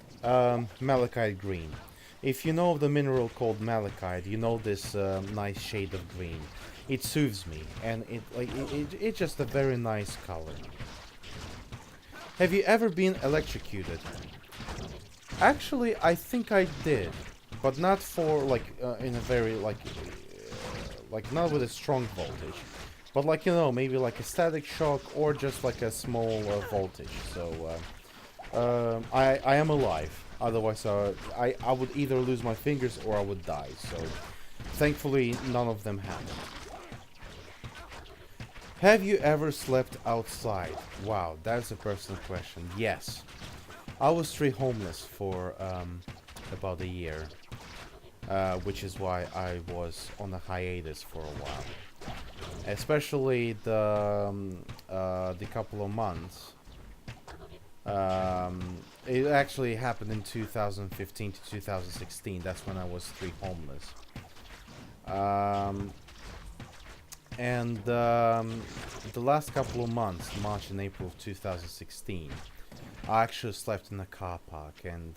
Malachite green. If you know of the mineral called malachite, you know this nice shade of green. It soothes me, and it's just a very nice color. Have you ever been electrocuted? Actually, I think I did, but not for in a very not with a strong voltage, but maybe like a static shock or just like a small voltage. So I am alive. Otherwise, I would either lose my fingers or I would die. So thankfully, none of them happened. Have you ever slept outside? Wow, that's a personal question. Yes. I was street homeless for about a year, which is why I was on a hiatus for a while. Especially the couple of months. It actually happened in 2015 to 2016. That's when I was street homeless. The last couple of months, March and April of 2016, I actually slept in a car park, and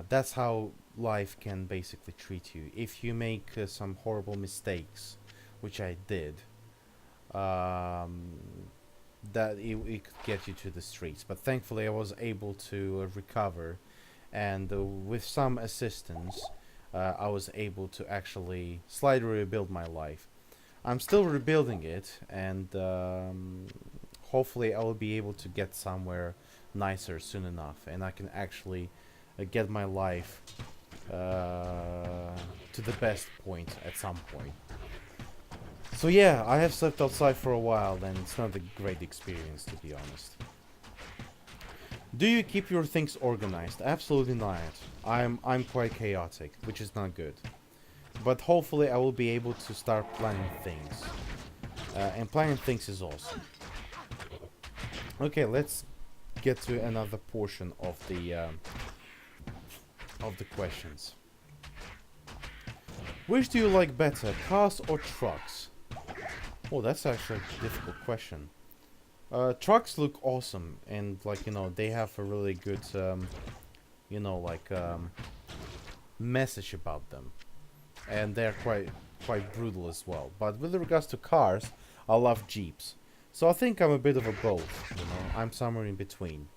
that's how life can basically treat you. If you make some horrible mistakes, which I did, that it could get you to the streets. But thankfully, I was able to recover, and with some assistance, I was able to actually slightly rebuild my life. I'm still rebuilding it, and hopefully, I will be able to get somewhere nicer soon enough, and I can actually get my life to the best point at some point. So yeah, I have slept outside for a while, and it's not a great experience, to be honest. Do you keep your things organized? Absolutely not. I'm quite chaotic, which is not good. But hopefully I will be able to start planning things. And planning things is awesome. Okay, let's get to another portion of the questions. Which do you like better, cars or trucks? Oh, that's actually a difficult question. Trucks look awesome, and like they have a really good message about them, and they're quite brutal as well. But with regards to cars, I love Jeeps, so I think I'm a bit of a both. I'm somewhere in between.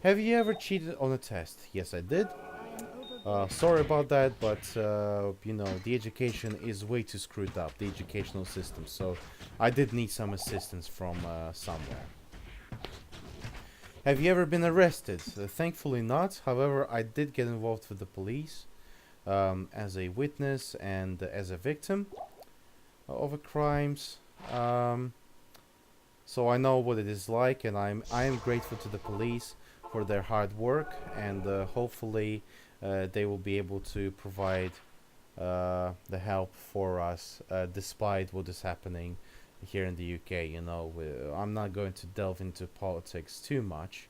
Have you ever cheated on a test? Yes, I did. Sorry about that, but the education is way too screwed up, the educational system, so I did need some assistance from somewhere. Have you ever been arrested? Thankfully not, however, I did get involved with the police as a witness and as a victim of a crimes. So I know what it is like, and I am grateful to the police for their hard work, and hopefully they will be able to provide the help for us despite what is happening here in the UK. I'm not going to delve into politics too much,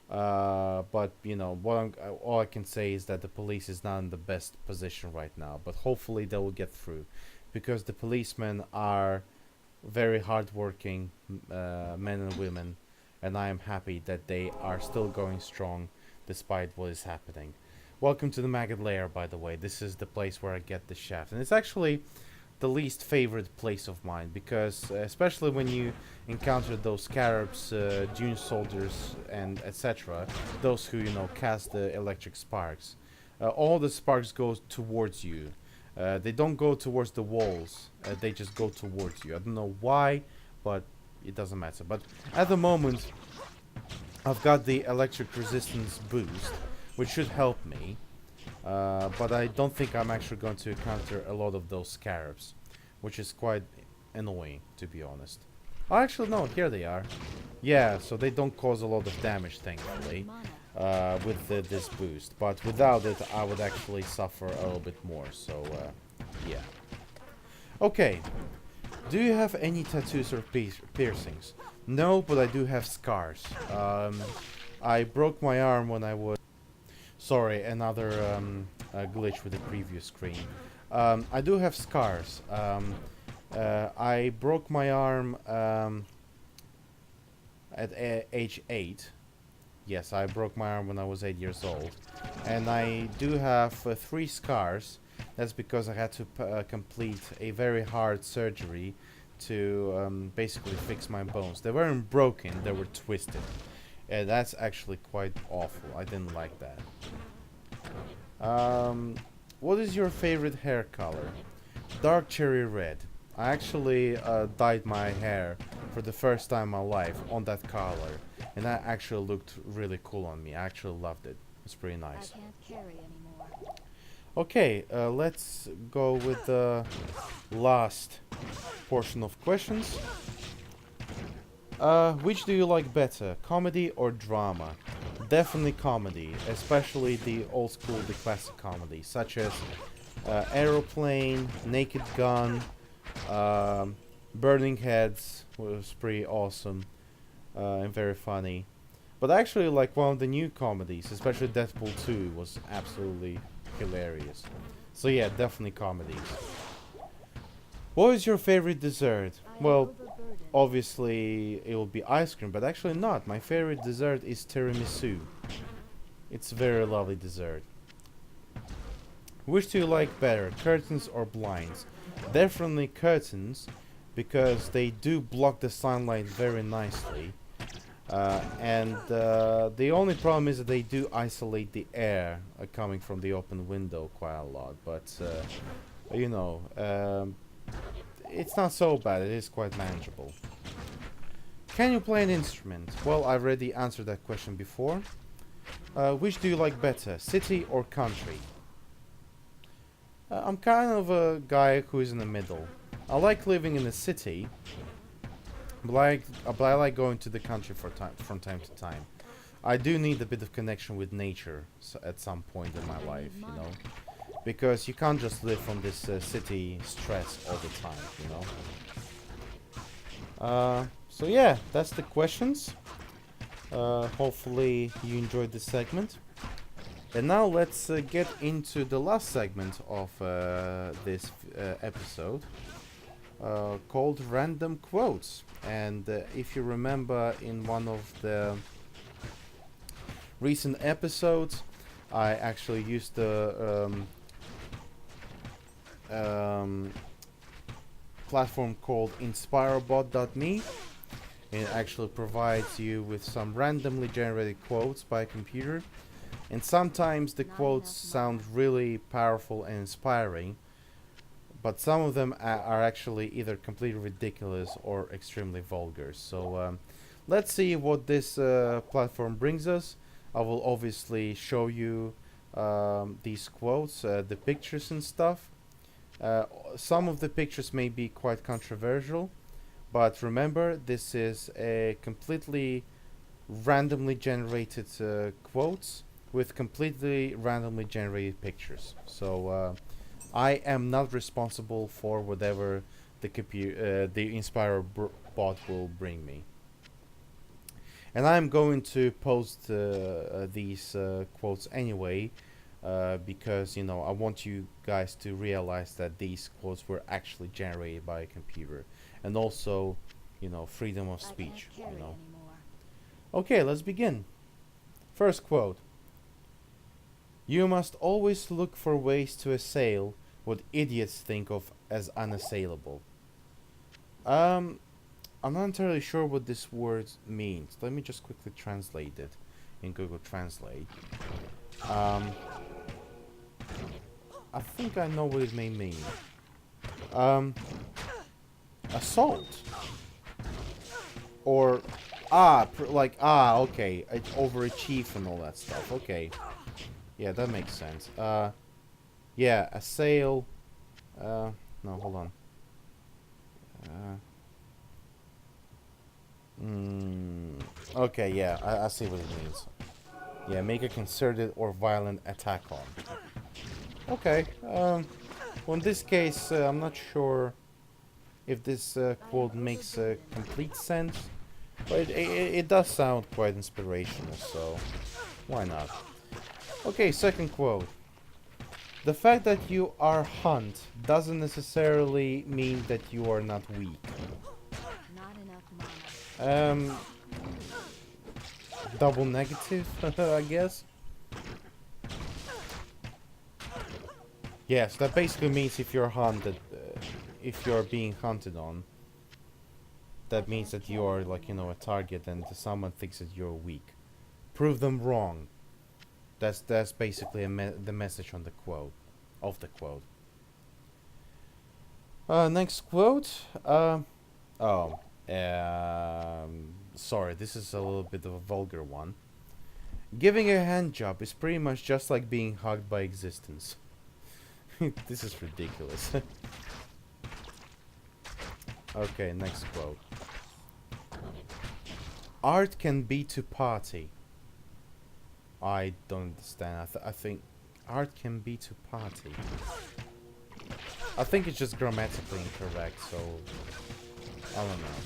but all I can say is that the police is not in the best position right now. But hopefully they will get through, because the policemen are very hardworking men and women, and I am happy that they are still going strong despite what is happening. Welcome to the Maggot Lair, by the way. This is the place where I get the shaft, and it's actually the least favorite place of mine, because especially when you encounter those scarabs, dune soldiers, and etc., those who cast the electric sparks, all the sparks go towards you. They don't go towards the walls, they just go towards you. I don't know why, but it doesn't matter. But at the moment, I've got the electric resistance boost, which should help me, but I don't think I'm actually going to encounter a lot of those scarabs, which is quite annoying, to be honest. Oh, actually, no, here they are. Yeah, so they don't cause a lot of damage, thankfully, with this boost. But without it, I would actually suffer a little bit more, so, yeah. Okay, do you have any tattoos or piercings? No, but I do have scars. I broke my arm when I was... Sorry, another glitch with the previous screen. I do have scars. I broke my arm at age 8. Yes, I broke my arm when I was 8 years old. And I do have 3 scars. That's because I had to complete a very hard surgery to basically fix my bones. They weren't broken, they were twisted. And that's actually quite awful. I didn't like that. What is your favorite hair color? Dark cherry red. I actually dyed my hair for the first time in my life on that color, and that actually looked really cool on me. I actually loved it. It's pretty nice. I can't carry anymore. Okay, let's go with the last portion of questions. Which do you like better, comedy or drama? Definitely comedy, especially the old school, the classic comedy, such as Aeroplane, Naked Gun, Burning Heads was pretty awesome and very funny. But actually, like one of the new comedies, especially Deadpool 2, was absolutely hilarious. So yeah, definitely comedies. What is your favorite dessert? Well, obviously it will be ice cream, but actually not. My favorite dessert is tiramisu. It's a very lovely dessert. Which do you like better, curtains or blinds? Definitely curtains, because they do block the sunlight very nicely. And the only problem is that they do isolate the air coming from the open window quite a lot. But you know, it's not so bad. It is quite manageable. Can you play an instrument? Well, I already answered that question before. Which do you like better, city or country? I'm kind of a guy who is in the middle. I like living in the city, but I like going to the country from time to time. I do need a bit of connection with nature at some point in my life, you know, because you can't just live from this city stress all the time, you know. So yeah, that's the questions. Hopefully you enjoyed this segment. And now let's get into the last segment of this episode, called Random Quotes. And if you remember, in one of the recent episodes, I actually used the platform called inspirobot.me. It actually provides you with some randomly generated quotes by a computer. And sometimes the quotes sound really powerful and inspiring, but some of them are actually either completely ridiculous or extremely vulgar. So let's see what this platform brings us. I will obviously show you these quotes, the pictures and stuff. Some of the pictures may be quite controversial, but remember, this is a completely randomly generated quotes with completely randomly generated pictures. So I am not responsible for whatever the Inspire bot will bring me. And I'm going to post these quotes anyway, because, you know, I want you guys to realize that these quotes were actually generated by a computer. And also, you know, freedom of speech, you know. Okay, let's begin. First quote. You must always look for ways to assail what idiots think of as unassailable. I'm not entirely sure what this word means. Let me just quickly translate it in Google Translate. I think I know what it may mean. Assault. Or, okay, overachieve and all that stuff, okay. Yeah, that makes sense. Yeah, assail, no, hold on. Okay, yeah, I see what it means. Yeah, make a concerted or violent attack on. Okay, well in this case, I'm not sure if this quote makes complete sense, but it does sound quite inspirational, so why not? Okay, second quote. The fact that you are hunt doesn't necessarily mean that you are not weak. Not enough mana. Double negative, I guess. Yes, that basically means if you're hunted, if you're being hunted on, that means that you are, like, you know, a target and someone thinks that you're weak. Prove them wrong. That's basically the message on the quote, of the quote. Next quote. Sorry, this is a little bit of a vulgar one. Giving a hand job is pretty much just like being hugged by existence. This is ridiculous. Okay, next quote. Art can be to party. I don't understand. I think art can be to party. I think it's just grammatically incorrect, so I don't know.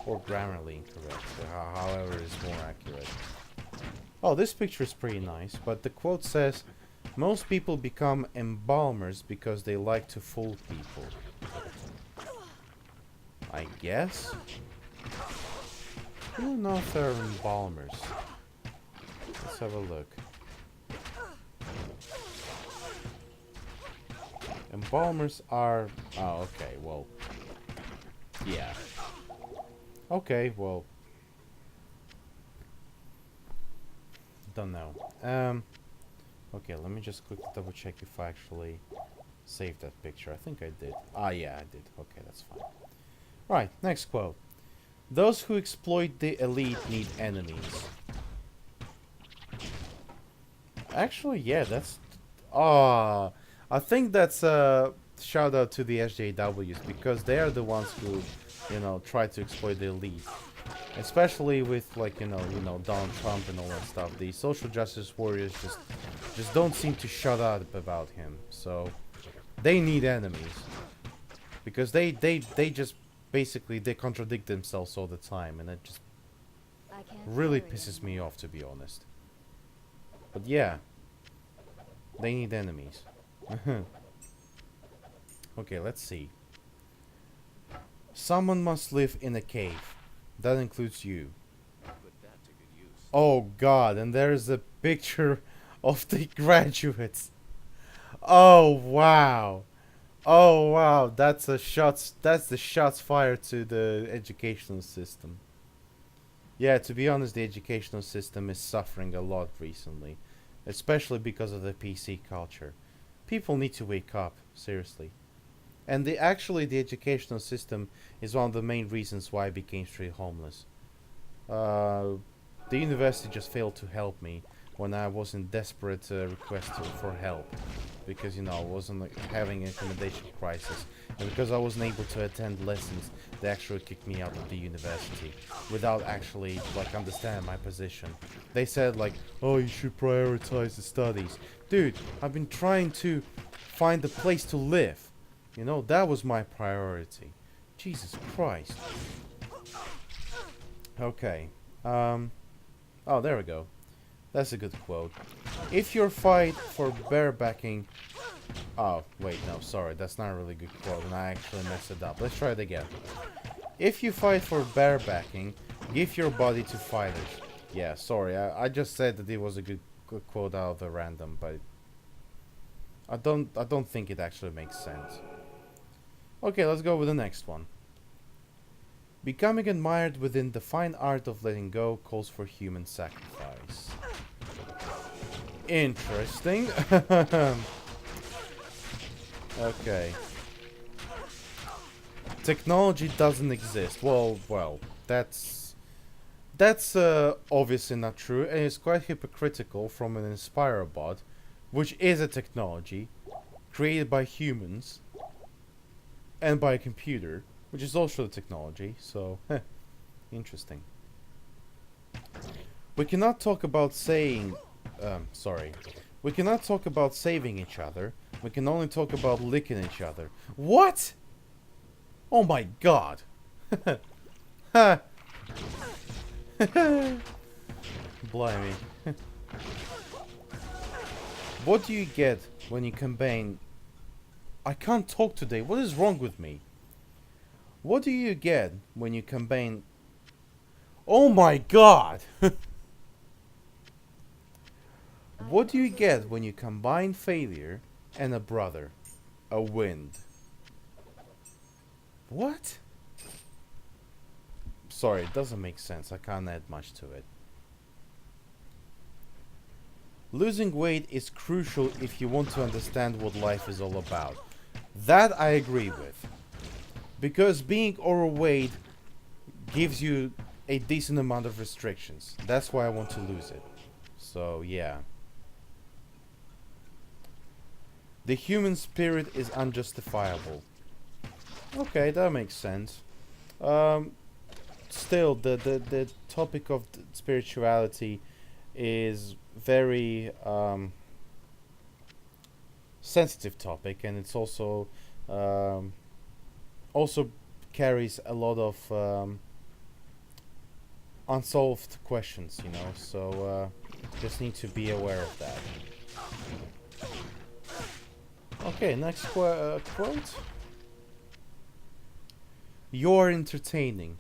Or grammarly incorrect, so however is more accurate. Oh, this picture is pretty nice, but the quote says, most people become embalmers because they like to fool people. I guess? I don't know if they're embalmers. Let's have a look. Embalmers are... Oh, okay, well... yeah. Okay, well, don't know. Okay, let me just quickly double check if I actually saved that picture. I think I did. Ah, yeah, I did. Okay, that's fine. Right, next quote. Those who exploit the elite need enemies. Actually, yeah, that's... Ah, I think that's a shout out to the SJWs because they are the ones who, you know, try to exploit the elite. Especially with, like, Donald Trump and all that stuff. The social justice warriors just don't seem to shut up about him. So they need enemies because they just basically they contradict themselves all the time, and it just I can't really carry pisses me anymore. off, to be honest. But yeah, they need enemies. Okay, let's see. Someone must live in a cave. That includes you. Oh god, and there's a picture of the graduates. Oh wow. Oh wow, that's the shots fired to the educational system. Yeah, to be honest, the educational system is suffering a lot recently, especially because of the PC culture. People need to wake up, seriously. And the educational system is one of the main reasons why I became straight homeless. Uh, the university just failed to help me when I was in desperate request for help because I wasn't having an accommodation crisis, and because I wasn't able to attend lessons, they actually kicked me out of the university without actually understanding my position. They said "Oh, you should prioritize the studies." Dude, I've been trying to find a place to live. That was my priority. Jesus Christ. Okay. Um. Oh, there we go. That's a good quote. If your fight for barebacking... Oh, wait, no, sorry. That's not a really good quote, and I actually messed it up. Let's try it again. If you fight for barebacking, give your body to fighters. Yeah, sorry. I just said that it was a good quote out of the random, but... I don't think it actually makes sense. Okay, let's go with the next one. Becoming admired within the fine art of letting go calls for human sacrifice. Interesting. Okay. Technology doesn't exist. Well, that's obviously not true, and it's quite hypocritical from an Inspire bot, which is a technology created by humans and by a computer, which is also a technology. So, interesting. We cannot talk about saying... sorry. We cannot talk about saving each other. We can only talk about licking each other. What? Oh my god. Ha. Blimey. What do you get when you combine... I can't talk today. What is wrong with me? What do you get when you combine... Oh my god! What do you get when you combine failure and a brother? A wind. What? Sorry, it doesn't make sense. I can't add much to it. Losing weight is crucial if you want to understand what life is all about. That I agree with. Because being overweight gives you a decent amount of restrictions. That's why I want to lose it. So, yeah. The human spirit is unjustifiable. Okay, that makes sense. Still, the topic of spirituality is very sensitive topic, and it's also also carries a lot of unsolved questions, so just need to be aware of that. Okay, next quote. You're entertaining.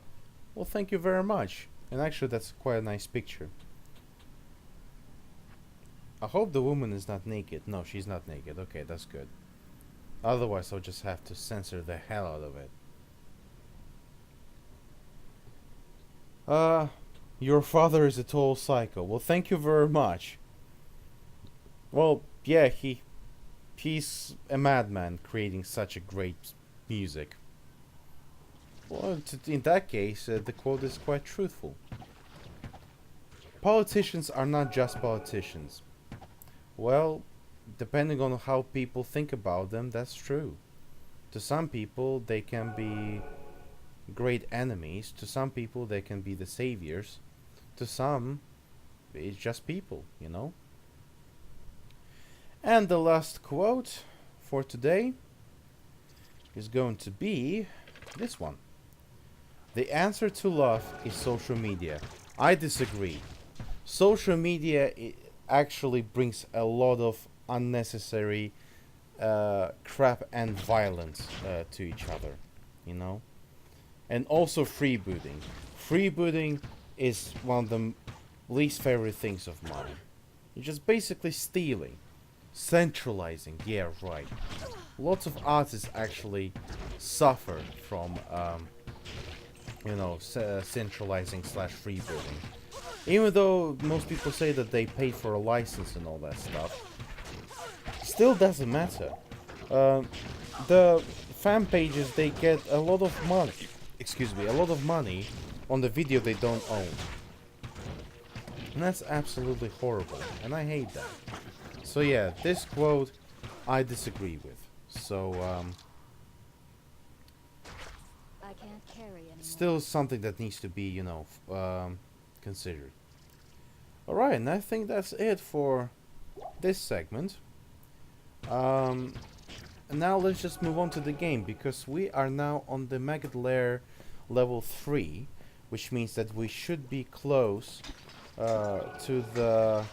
Well, thank you very much. And actually, that's quite a nice picture. I hope the woman is not naked. No, she's not naked. Okay, that's good. Otherwise, I'll just have to censor the hell out of it. Uh, your father is a total psycho. Well, thank you very much. Well, yeah, he's a madman creating such a great music. Well, in that case, the quote is quite truthful. Politicians are not just politicians. Well, depending on how people think about them, that's true. To some people, they can be great enemies. To some people, they can be the saviors. To some, it's just people, you know? And the last quote for today is going to be this one. The answer to love is social media. I disagree. Social media actually brings a lot of unnecessary crap and violence to each other, you know? And also freebooting. Freebooting is one of the least favorite things of mine. You're just basically stealing. Centralizing, yeah, right. Lots of artists actually suffer from, centralizing slash freebooting. Even though most people say that they paid for a license and all that stuff, still doesn't matter. The fan pages, they get a lot of money. Excuse me, a lot of money on the video they don't own. And that's absolutely horrible, and I hate that. So yeah, this quote I disagree with. So I can't carry anymore. still something that needs to be, considered. Alright, and I think that's it for this segment. And now let's just move on to the game, because we are now on the Maggot Lair level 3, which means that we should be close to the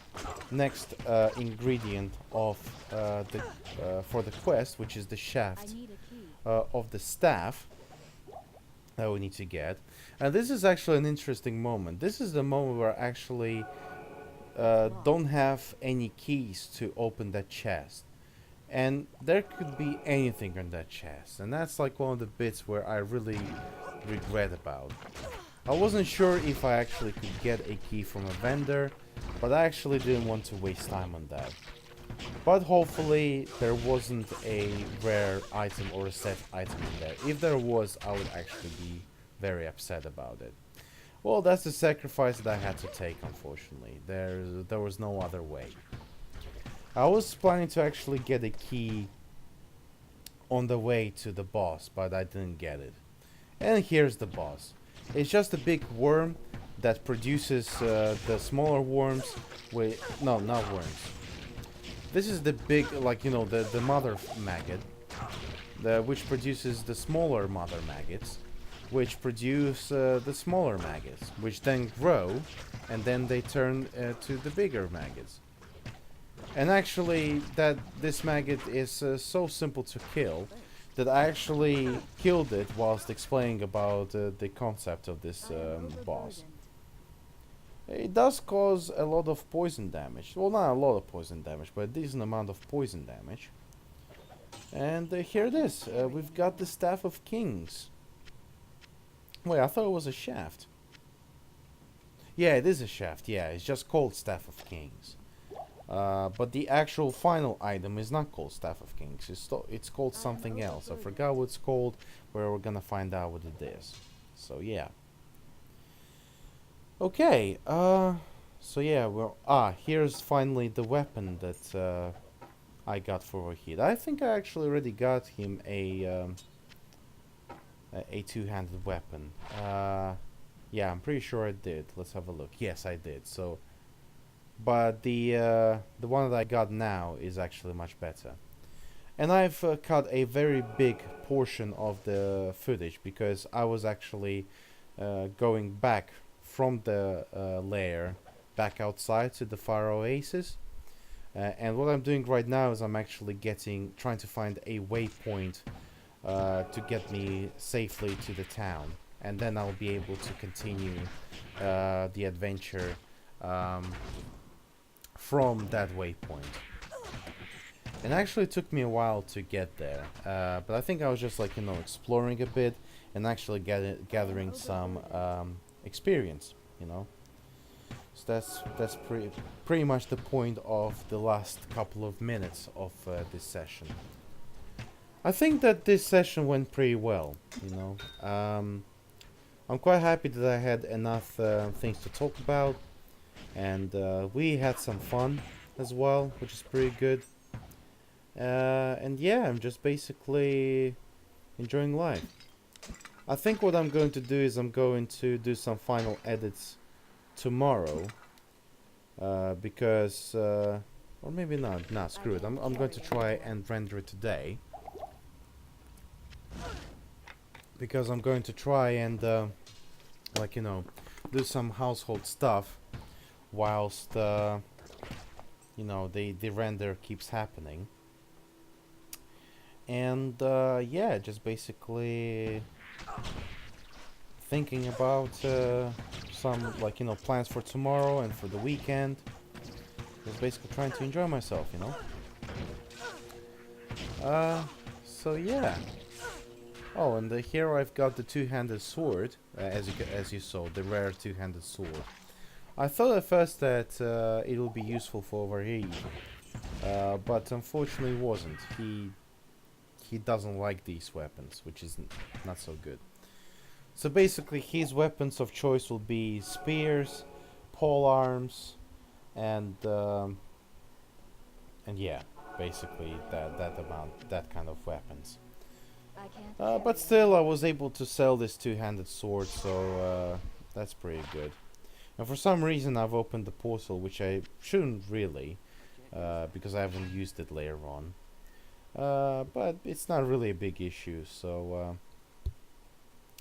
next ingredient of for the quest, which is the shaft of the staff that we need to get. And this is actually an interesting moment. This is the moment where I actually don't have any keys to open that chest. And there could be anything in that chest. And that's like one of the bits where I really regret about. I wasn't sure if I actually could get a key from a vendor, but I actually didn't want to waste time on that. But hopefully there wasn't a rare item or a set item in there. If there was, I would actually be very upset about it. Well, that's the sacrifice that I had to take, unfortunately. There was no other way. I was planning to actually get a key on the way to the boss, but I didn't get it. And here's the boss. It's just a big worm that produces the smaller worms with... No, not worms. This is the big, the mother maggot, which produces the smaller mother maggots, which produce the smaller maggots, which then grow, and then they turn to the bigger maggots. And actually, this maggot is so simple to kill that I actually killed it whilst explaining about the concept of this boss. It does cause a lot of poison damage. Well, not a lot of poison damage, but a decent amount of poison damage. And here it is. We've got the Staff of Kings. Wait, I thought it was a shaft. Yeah, it is a shaft. Yeah, it's just called Staff of Kings. But the actual final item is not called Staff of Kings. It's called something else. I forgot what it's called, but we're gonna find out what it is. So yeah. Okay. So yeah. Well. Here's finally the weapon that I got for Wahid. I think I actually already got him a two-handed weapon. Yeah, I'm pretty sure I did. Let's have a look. Yes, I did. So. But the one that I got now is actually much better. And I've cut a very big portion of the footage because I was actually going back from the lair back outside to the Fire Oasis. And what I'm doing right now is I'm actually trying to find a waypoint to get me safely to the town. And then I'll be able to continue the adventure from that waypoint. It actually took me a while to get there, but I think I was just exploring a bit and actually gathering some experience, you know. So that's pretty much the point of the last couple of minutes of this session. I think that this session went pretty well, you know. I'm quite happy that I had enough things to talk about, and we had some fun as well, which is pretty good. And yeah, I'm just basically enjoying life. I think what I'm going to do is I'm going to do some final edits tomorrow, because, or maybe not. Nah, screw it. I'm going to try and render it today, because I'm going to try and like, you know, do some household stuff whilst you know, the render keeps happening. And yeah, just basically thinking about some, like, you know, plans for tomorrow and for the weekend. Just basically trying to enjoy myself, you know. So yeah. Oh, and here I've got the two-handed sword, as you saw, the rare two-handed sword. I thought at first that it would be useful for Varhey, but unfortunately it wasn't. He doesn't like these weapons, which is not so good. So basically his weapons of choice will be spears, pole arms, and yeah, basically that kind of weapons. I can't But carry still, I was able to sell this two-handed sword, so that's pretty good. And for some reason, I've opened the portal, which I shouldn't really, because I haven't used it later on. But it's not really a big issue, so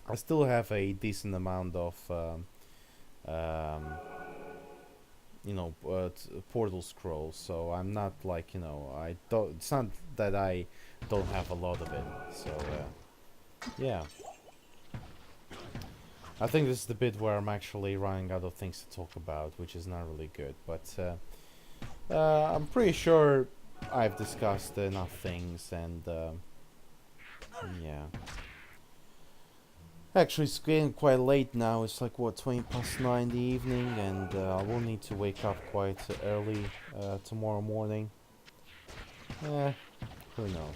I still have a decent amount of, you know, portal scrolls. So I'm not like, you know, I don't. It's not that I don't have a lot of it. So yeah. I think this is the bit where I'm actually running out of things to talk about, which is not really good. But I'm pretty sure I've discussed enough things, and yeah. Actually, it's getting quite late now. It's like, what, 20 past 9 in the evening, and I will need to wake up quite early tomorrow morning. Who knows?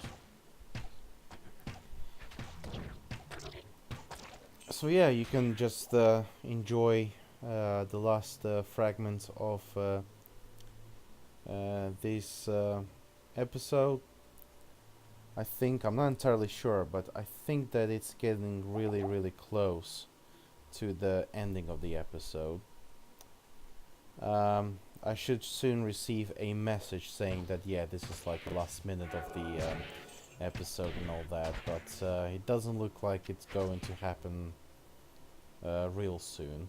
So yeah, you can just enjoy the last fragments of this episode. I think, I'm not entirely sure, but I think that it's getting really close to the ending of the episode. I should soon receive a message saying that, yeah, this is like the last minute of the episode and all that, but it doesn't look like it's going to happen real soon.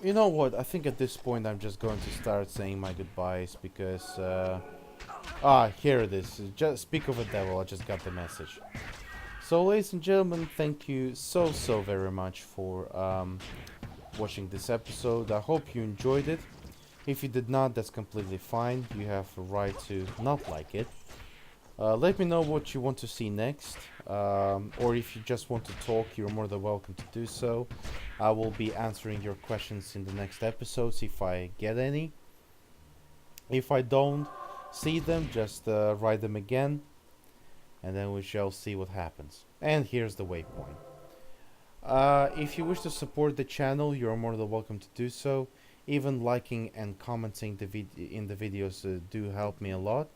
You know what? I think at this point I'm just going to start saying my goodbyes, because here it is. Just speak of a devil. I just got the message. So, ladies and gentlemen, thank you so very much for watching this episode. I hope you enjoyed it. If you did not, that's completely fine. You have a right to not like it. Let me know what you want to see next, or if you just want to talk, you're more than welcome to do so. I will be answering your questions in the next episodes if I get any. If I don't see them, just write them again, and then we shall see what happens. And here's the waypoint. If you wish to support the channel, you're more than welcome to do so. Even liking and commenting in the videos do help me a lot.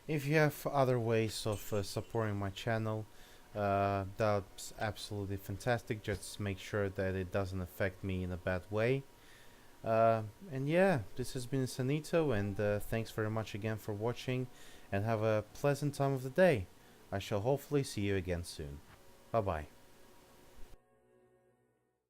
If you have other ways of supporting my channel, that's absolutely fantastic. Just make sure that it doesn't affect me in a bad way. And yeah, this has been Sanito, and thanks very much again for watching, and have a pleasant time of the day. I shall hopefully see you again soon. Bye bye.